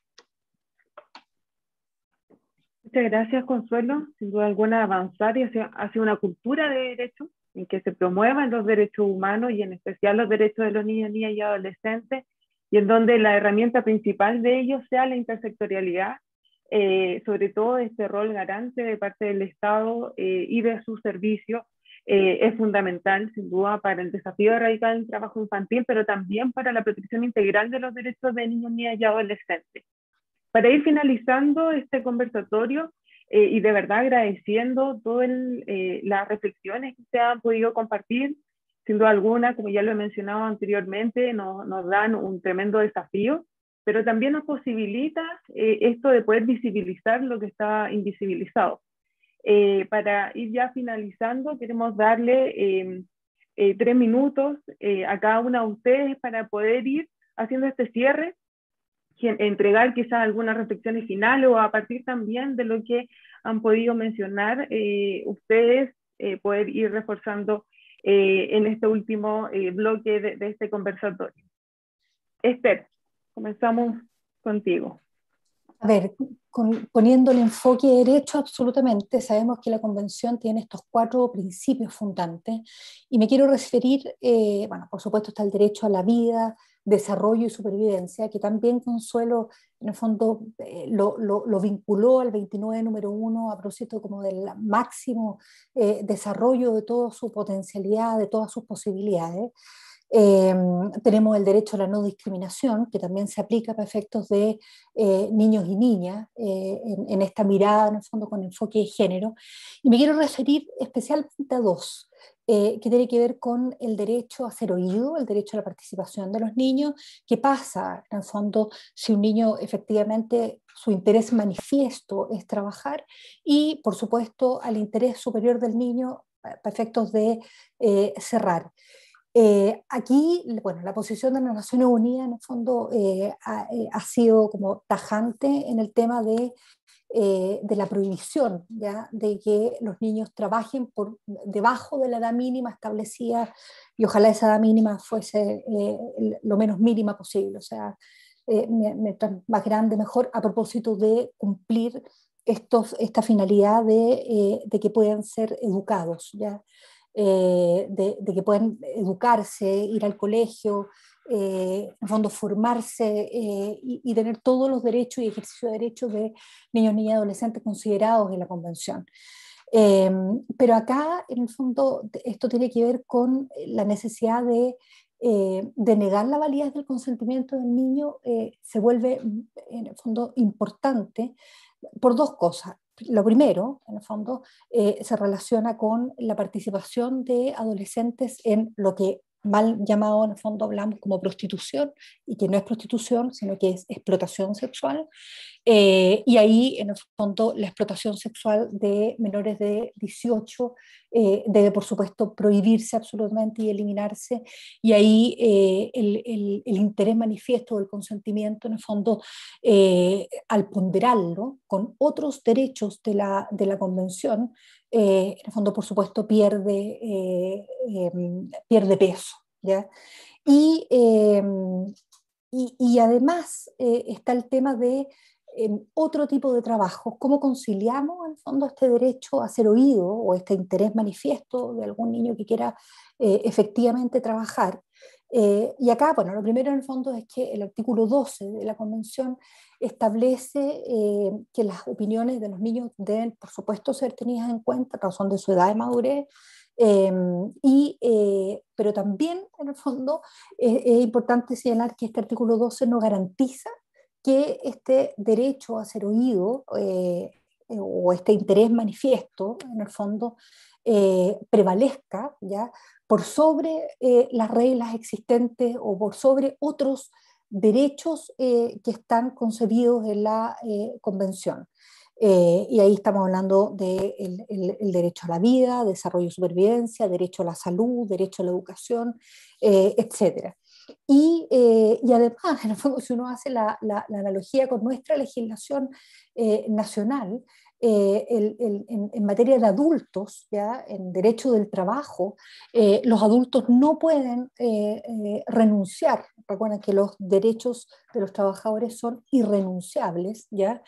Muchas gracias, Consuelo. Sin duda alguna, avanzar y hacia una cultura de derechos en que se promuevan los derechos humanos y en especial los derechos de los niños, niñas y adolescentes, y en donde la herramienta principal de ellos sea la intersectorialidad, sobre todo este rol garante de parte del Estado y de sus servicios. Es fundamental, sin duda, para el desafío de erradicar el trabajo infantil, pero también para la protección integral de los derechos de niños, niñas y adolescentes. Para ir finalizando este conversatorio y de verdad agradeciendo todas las reflexiones que se han podido compartir, sin duda alguna, como ya lo he mencionado anteriormente, nos dan un tremendo desafío, pero también nos posibilita esto de poder visibilizar lo que está invisibilizado. Para ir ya finalizando, queremos darle 3 minutos a cada una de ustedes para poder ir haciendo este cierre, entregar quizás algunas reflexiones finales o a partir también de lo que han podido mencionar ustedes, poder ir reforzando en este último bloque de este conversatorio. Esther, comenzamos contigo. A ver, poniendo el enfoque de derecho, absolutamente, sabemos que la Convención tiene estos 4 principios fundantes y me quiero referir, bueno, por supuesto está el derecho a la vida, desarrollo y supervivencia, que también Consuelo, en el fondo, lo vinculó al 29 número 1 a propósito como del máximo desarrollo de toda su potencialidad, de todas sus posibilidades. Tenemos el derecho a la no discriminación, que también se aplica para efectos de niños y niñas, en esta mirada, en el fondo, con enfoque de género. Y me quiero referir especialmente a 2, que tiene que ver con el derecho a ser oído, el derecho a la participación de los niños. ¿Qué pasa, en el fondo, si un niño efectivamente su interés manifiesto es trabajar? Y, por supuesto, al interés superior del niño para efectos de cerrar. Aquí, bueno, la posición de las Naciones Unidas en el fondo ha sido como tajante en el tema de la prohibición, ¿ya? De que los niños trabajen por debajo de la edad mínima establecida, y ojalá esa edad mínima fuese lo menos mínima posible, o sea, mientras más grande mejor, a propósito de cumplir esta finalidad de que puedan ser educados, ¿ya? De que puedan educarse, ir al colegio, en el fondo formarse y tener todos los derechos y ejercicio de derechos de niños, niñas y adolescentes considerados en la Convención. Pero acá, en el fondo, esto tiene que ver con la necesidad de negar la validez del consentimiento del niño. Se vuelve, en el fondo, importante por 2 cosas. Lo primero, en el fondo, se relaciona con la participación de adolescentes en lo que mal llamado, en el fondo, hablamos como prostitución, y que no es prostitución, sino que es explotación sexual. Y ahí, en el fondo, la explotación sexual de menores de 18 debe, por supuesto, prohibirse absolutamente y eliminarse. Y ahí el interés manifiesto del consentimiento, en el fondo, al ponderarlo con otros derechos de la Convención, en el fondo, por supuesto, pierde peso, ¿ya? Y, y además está el tema de otro tipo de trabajo. ¿Cómo conciliamos, en el fondo, este derecho a ser oído o este interés manifiesto de algún niño que quiera efectivamente trabajar? Y acá, bueno, lo primero en el fondo es que el artículo 12 de la Convención establece que las opiniones de los niños deben, por supuesto, ser tenidas en cuenta a razón de su edad de madurez, pero también, en el fondo, es importante señalar que este artículo 12 no garantiza que este derecho a ser oído o este interés manifiesto, en el fondo, prevalezca, ¿ya?, por sobre las reglas existentes o por sobre otros derechos que están concebidos en la Convención. Y ahí estamos hablando del el derecho a la vida, desarrollo y supervivencia, derecho a la salud, derecho a la educación, etc. Y además, en el fondo, si uno hace la analogía con nuestra legislación nacional, en materia de adultos, ¿ya?, en derecho del trabajo, los adultos no pueden renunciar. Recuerden que los derechos de los trabajadores son irrenunciables, ¿ya?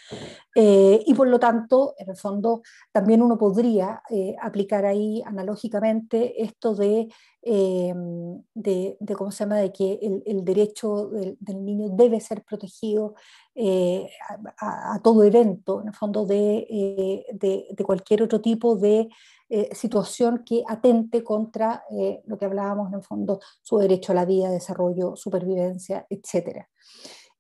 Y por lo tanto, en el fondo, también uno podría aplicar ahí analógicamente esto ¿cómo se llama?, de que el derecho del niño debe ser protegido a todo evento, en el fondo, de cualquier otro tipo de situación que atente contra lo que hablábamos, en el fondo, su derecho a la vida, desarrollo, supervivencia, etc.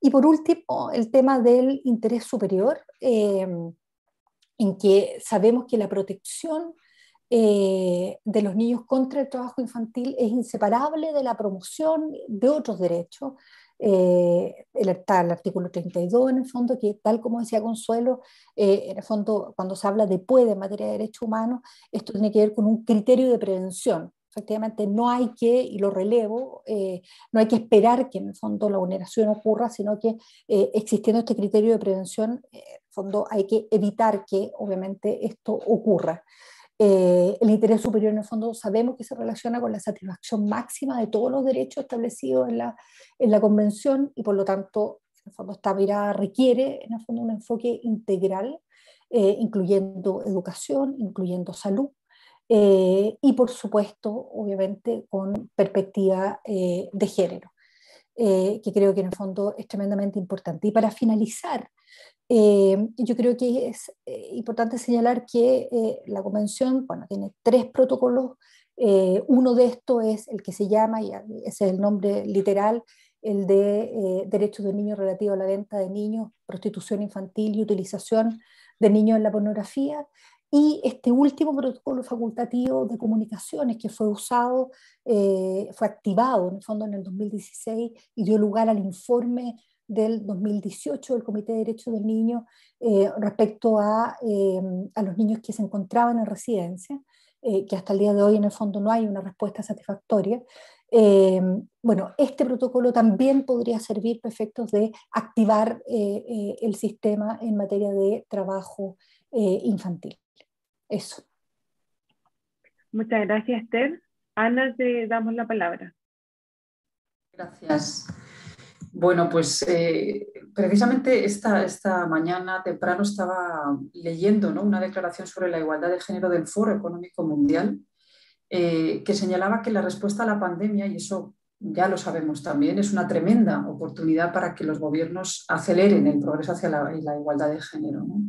Y por último, el tema del interés superior, en que sabemos que la protección de los niños contra el trabajo infantil es inseparable de la promoción de otros derechos. Está el artículo 32, en el fondo, que, tal como decía Consuelo, en el fondo, cuando se habla de puede en materia de derechos humanos, esto tiene que ver con un criterio de prevención. Efectivamente, no hay que, y lo relevo, no hay que esperar que en el fondo la vulneración ocurra, sino que existiendo este criterio de prevención, en el fondo hay que evitar que obviamente esto ocurra. El interés superior, en el fondo, sabemos que se relaciona con la satisfacción máxima de todos los derechos establecidos en la Convención, y por lo tanto, en el fondo, esta mirada requiere, en el fondo, un enfoque integral, incluyendo educación, incluyendo salud, y por supuesto, obviamente, con perspectiva de género, que creo que en el fondo es tremendamente importante. Y para finalizar, yo creo que es importante señalar que la Convención, bueno, tiene 3 protocolos. Uno de estos es el que se llama, y ese es el nombre literal, el de derechos de niños relativo a la venta de niños, prostitución infantil y utilización de niños en la pornografía. Y este último protocolo facultativo de comunicaciones que fue usado, fue activado en el fondo en el 2016 y dio lugar al informe del 2018 del Comité de Derechos del Niño respecto a los niños que se encontraban en residencia, que hasta el día de hoy en el fondo no hay una respuesta satisfactoria. Bueno, este protocolo también podría servir para efectos de activar el sistema en materia de trabajo infantil. Eso. Muchas gracias, Esther. Ana, te damos la palabra. Gracias. Bueno, pues precisamente esta mañana temprano estaba leyendo, ¿no?, una declaración sobre la igualdad de género del Foro Económico Mundial, que señalaba que la respuesta a la pandemia, y eso ya lo sabemos también, es una tremenda oportunidad para que los gobiernos aceleren el progreso hacia la igualdad de género, ¿no?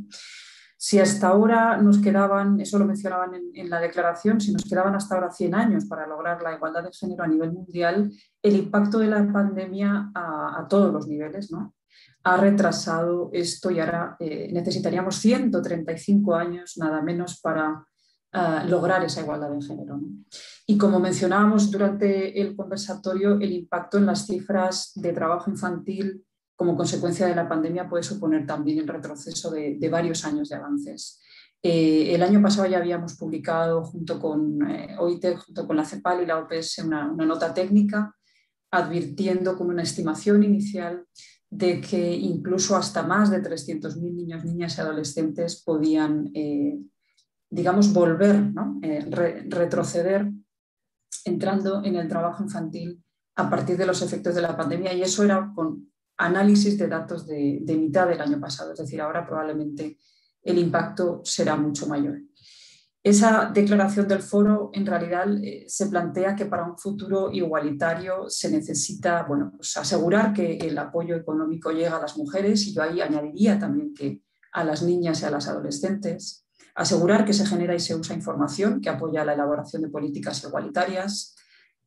Si hasta ahora nos quedaban, eso lo mencionaban en la declaración, si nos quedaban hasta ahora 100 años para lograr la igualdad de género a nivel mundial, el impacto de la pandemia a todos los niveles, ¿no?, ha retrasado esto, y ahora necesitaríamos 135 años nada menos para lograr esa igualdad de género, ¿no? Y como mencionábamos durante el conversatorio, el impacto en las cifras de trabajo infantil como consecuencia de la pandemia puede suponer también el retroceso de varios años de avances. El año pasado ya habíamos publicado junto con OIT, junto con la CEPAL y la OPS, una nota técnica advirtiendo con una estimación inicial de que incluso hasta más de 300.000 niños, niñas y adolescentes podían, digamos, volver, ¿no?, retroceder entrando en el trabajo infantil a partir de los efectos de la pandemia, y eso era con análisis de datos de mitad del año pasado, es decir, ahora probablemente el impacto será mucho mayor. Esa declaración del foro en realidad se plantea que para un futuro igualitario se necesita, bueno, pues asegurar que el apoyo económico llega a las mujeres, y yo ahí añadiría también que a las niñas y a las adolescentes, asegurar que se genera y se usa información que apoya la elaboración de políticas igualitarias,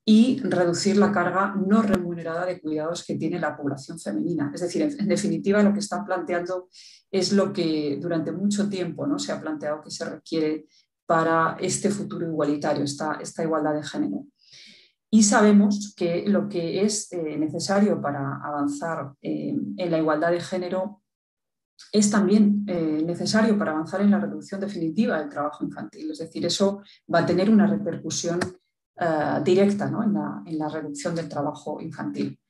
y reducir la carga no remunerada de cuidados que tiene la población femenina. Es decir, en definitiva, lo que están planteando es lo que durante mucho tiempo, ¿no?, se ha planteado que se requiere para este futuro igualitario, esta igualdad de género. Y sabemos que lo que es necesario para avanzar en la igualdad de género es también necesario para avanzar en la reducción definitiva del trabajo infantil. Es decir, eso va a tener una repercusión directa, ¿no?, en la reducción del trabajo infantil.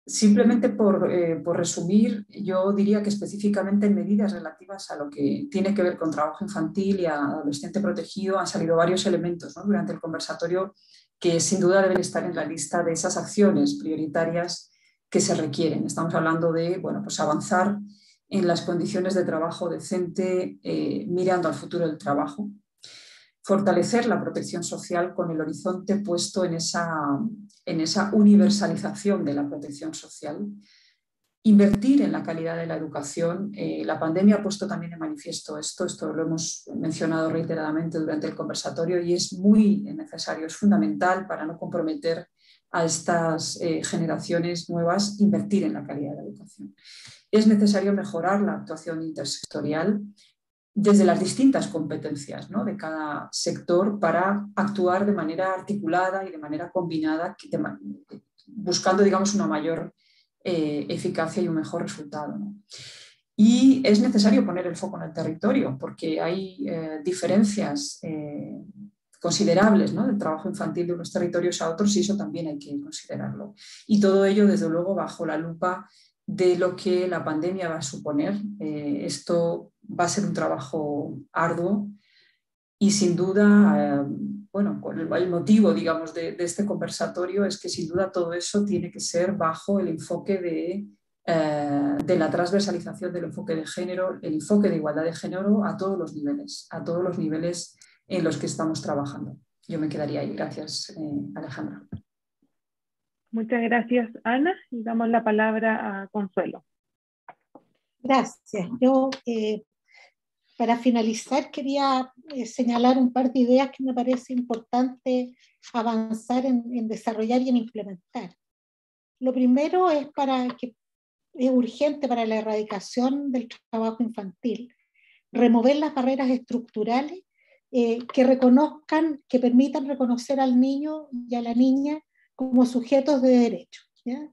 Simplemente por resumir, yo diría que específicamente en medidas relativas a lo que tiene que ver con trabajo infantil y adolescente protegido han salido varios elementos, ¿no?, durante el conversatorio que sin duda deben estar en la lista de esas acciones prioritarias que se requieren. Estamos hablando de, bueno, pues avanzar en las condiciones de trabajo decente mirando al futuro del trabajo, fortalecer la protección social con el horizonte puesto en esa universalización de la protección social, invertir en la calidad de la educación. La pandemia ha puesto también de manifiesto esto lo hemos mencionado reiteradamente durante el conversatorio, y es muy necesario, es fundamental para no comprometer a estas generaciones nuevas, invertir en la calidad de la educación. Es necesario mejorar la actuación intersectorial desde las distintas competencias, ¿no?, de cada sector para actuar de manera articulada y de manera combinada, buscando, digamos, una mayor eficacia y un mejor resultado, ¿no? Y es necesario poner el foco en el territorio, porque hay diferencias considerables, ¿no?, del trabajo infantil de unos territorios a otros, y eso también hay que considerarlo. Y todo ello, desde luego, bajo la lupa de lo que la pandemia va a suponer. Esto va a ser un trabajo arduo, Y sin duda, bueno, el motivo, digamos, de este conversatorio es que sin duda todo eso tiene que ser bajo el enfoque de la transversalización del enfoque de género, el enfoque de igualdad de género a todos los niveles en los que estamos trabajando. Yo me quedaría ahí. Gracias, Alejandra. Muchas gracias, Ana, y damos la palabra a Consuelo. Gracias. Yo, para finalizar, quería señalar un par de ideas que me parece importante avanzar en desarrollar y en implementar. Lo primero es urgente para la erradicación del trabajo infantil, remover las barreras estructurales que permitan reconocer al niño y a la niña como sujetos de derecho, ¿ya?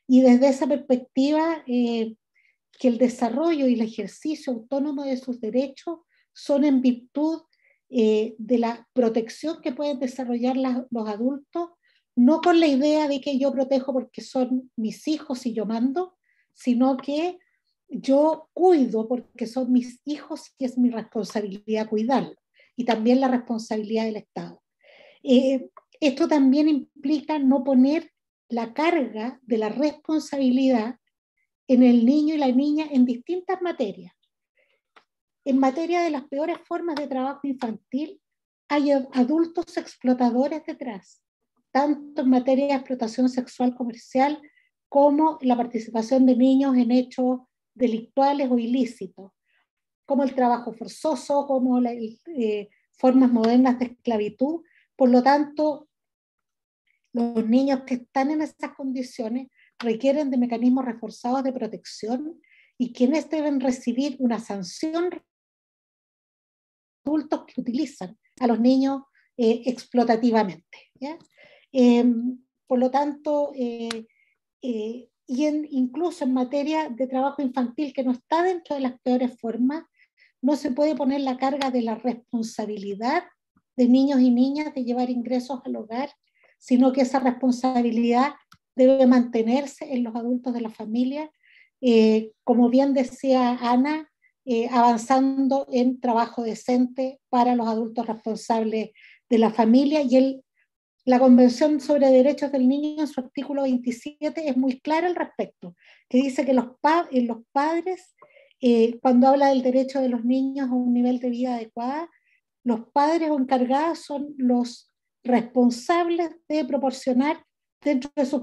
Y desde esa perspectiva, que el desarrollo y el ejercicio autónomo de sus derechos son en virtud de la protección que pueden desarrollar los adultos, no con la idea de que yo protejo porque son mis hijos y yo mando, sino que yo cuido porque son mis hijos y es mi responsabilidad cuidarlos, y también la responsabilidad del Estado. Esto también implica no poner la carga de la responsabilidad en el niño y la niña en distintas materias. En materia de las peores formas de trabajo infantil, hay adultos explotadores detrás, tanto en materia de explotación sexual comercial como la participación de niños en hechos delictuales o ilícitos, como el trabajo forzoso, como formas modernas de esclavitud. Por lo tanto, los niños que están en esas condiciones requieren de mecanismos reforzados de protección, y quienes deben recibir una sanción, adultos que utilizan a los niños explotativamente, ¿ya? Por lo tanto, incluso en materia de trabajo infantil que no está dentro de las peores formas, no se puede poner la carga de la responsabilidad de niños y niñas de llevar ingresos al hogar, sino que esa responsabilidad debe mantenerse en los adultos de la familia, como bien decía Ana, avanzando en trabajo decente para los adultos responsables de la familia. Y la Convención sobre Derechos del Niño, en su artículo 27, es muy clara al respecto, que dice que los padres, cuando habla del derecho de los niños a un nivel de vida adecuado, los padres o encargados son los responsables de proporcionar dentro de sus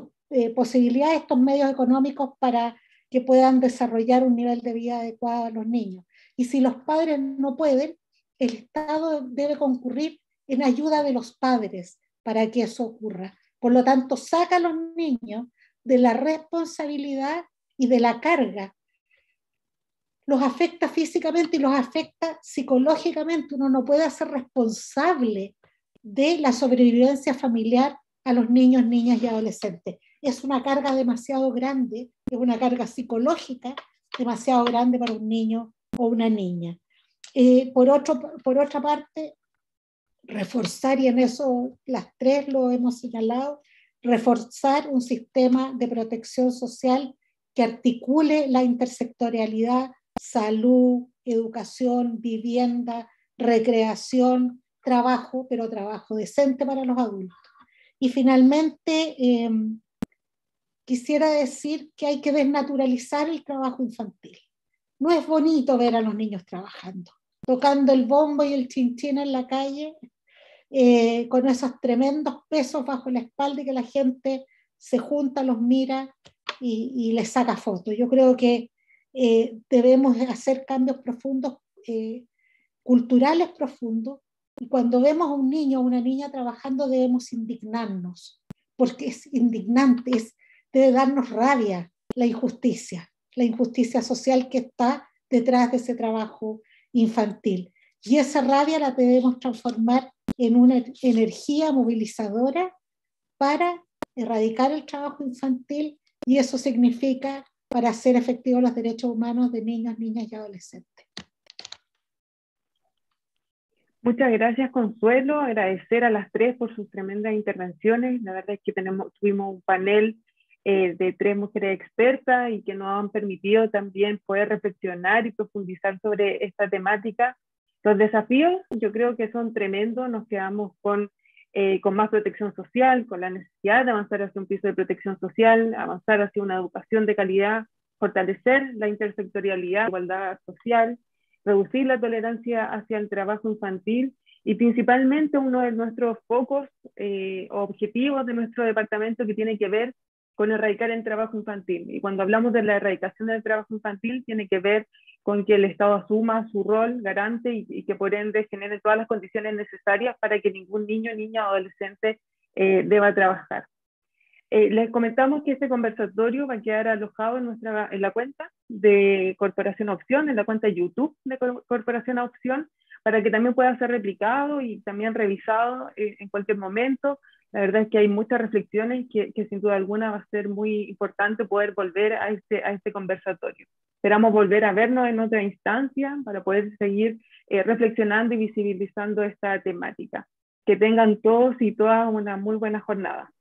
posibilidades estos medios económicos para que puedan desarrollar un nivel de vida adecuado a los niños. Y si los padres no pueden, el Estado debe concurrir en ayuda de los padres para que eso ocurra. Por lo tanto, saca a los niños de la responsabilidad y de la carga. Los afecta físicamente y los afecta psicológicamente. Uno no puede hacer responsable de la sobrevivencia familiar a los niños, niñas y adolescentes. Es una carga demasiado grande, es una carga psicológica demasiado grande para un niño o una niña. Por otra parte, reforzar, y en eso las tres lo hemos señalado, reforzar un sistema de protección social que articule la intersectorialidad, salud, educación, vivienda, recreación, trabajo, pero trabajo decente para los adultos. Y finalmente, quisiera decir que hay que desnaturalizar el trabajo infantil. No es bonito ver a los niños trabajando, tocando el bombo y el chinchín en la calle, con esos tremendos pesos bajo la espalda, y que la gente se junta, los mira y les saca fotos. Yo creo que debemos hacer cambios profundos, culturales profundos, y cuando vemos a un niño o una niña trabajando debemos indignarnos, porque es indignante, debe darnos rabia la injusticia social que está detrás de ese trabajo infantil. Y esa rabia la debemos transformar en una energía movilizadora para erradicar el trabajo infantil, y eso significa para hacer efectivos los derechos humanos de niños, niñas y adolescentes. Muchas gracias, Consuelo. Agradecer a las tres por sus tremendas intervenciones. La verdad es que tuvimos un panel de tres mujeres expertas y que nos han permitido también poder reflexionar y profundizar sobre esta temática. Los desafíos yo creo que son tremendos, nos quedamos con más protección social, con la necesidad de avanzar hacia un piso de protección social, avanzar hacia una educación de calidad, fortalecer la intersectorialidad, la igualdad social, reducir la tolerancia hacia el trabajo infantil y principalmente uno de nuestros focos o objetivos de nuestro departamento que tiene que ver con erradicar el trabajo infantil. Y cuando hablamos de la erradicación del trabajo infantil, tiene que ver con que el Estado asuma su rol garante y que por ende genere todas las condiciones necesarias para que ningún niño, niña o adolescente deba trabajar. Les comentamos que este conversatorio va a quedar alojado en la cuenta de Corporación Opción, en la cuenta de YouTube de Corporación Opción, para que también pueda ser replicado y también revisado en cualquier momento. La verdad es que hay muchas reflexiones que sin duda alguna va a ser muy importante poder volver a este conversatorio. Esperamos volver a vernos en otra instancia para poder seguir reflexionando y visibilizando esta temática. Que tengan todos y todas una muy buena jornada.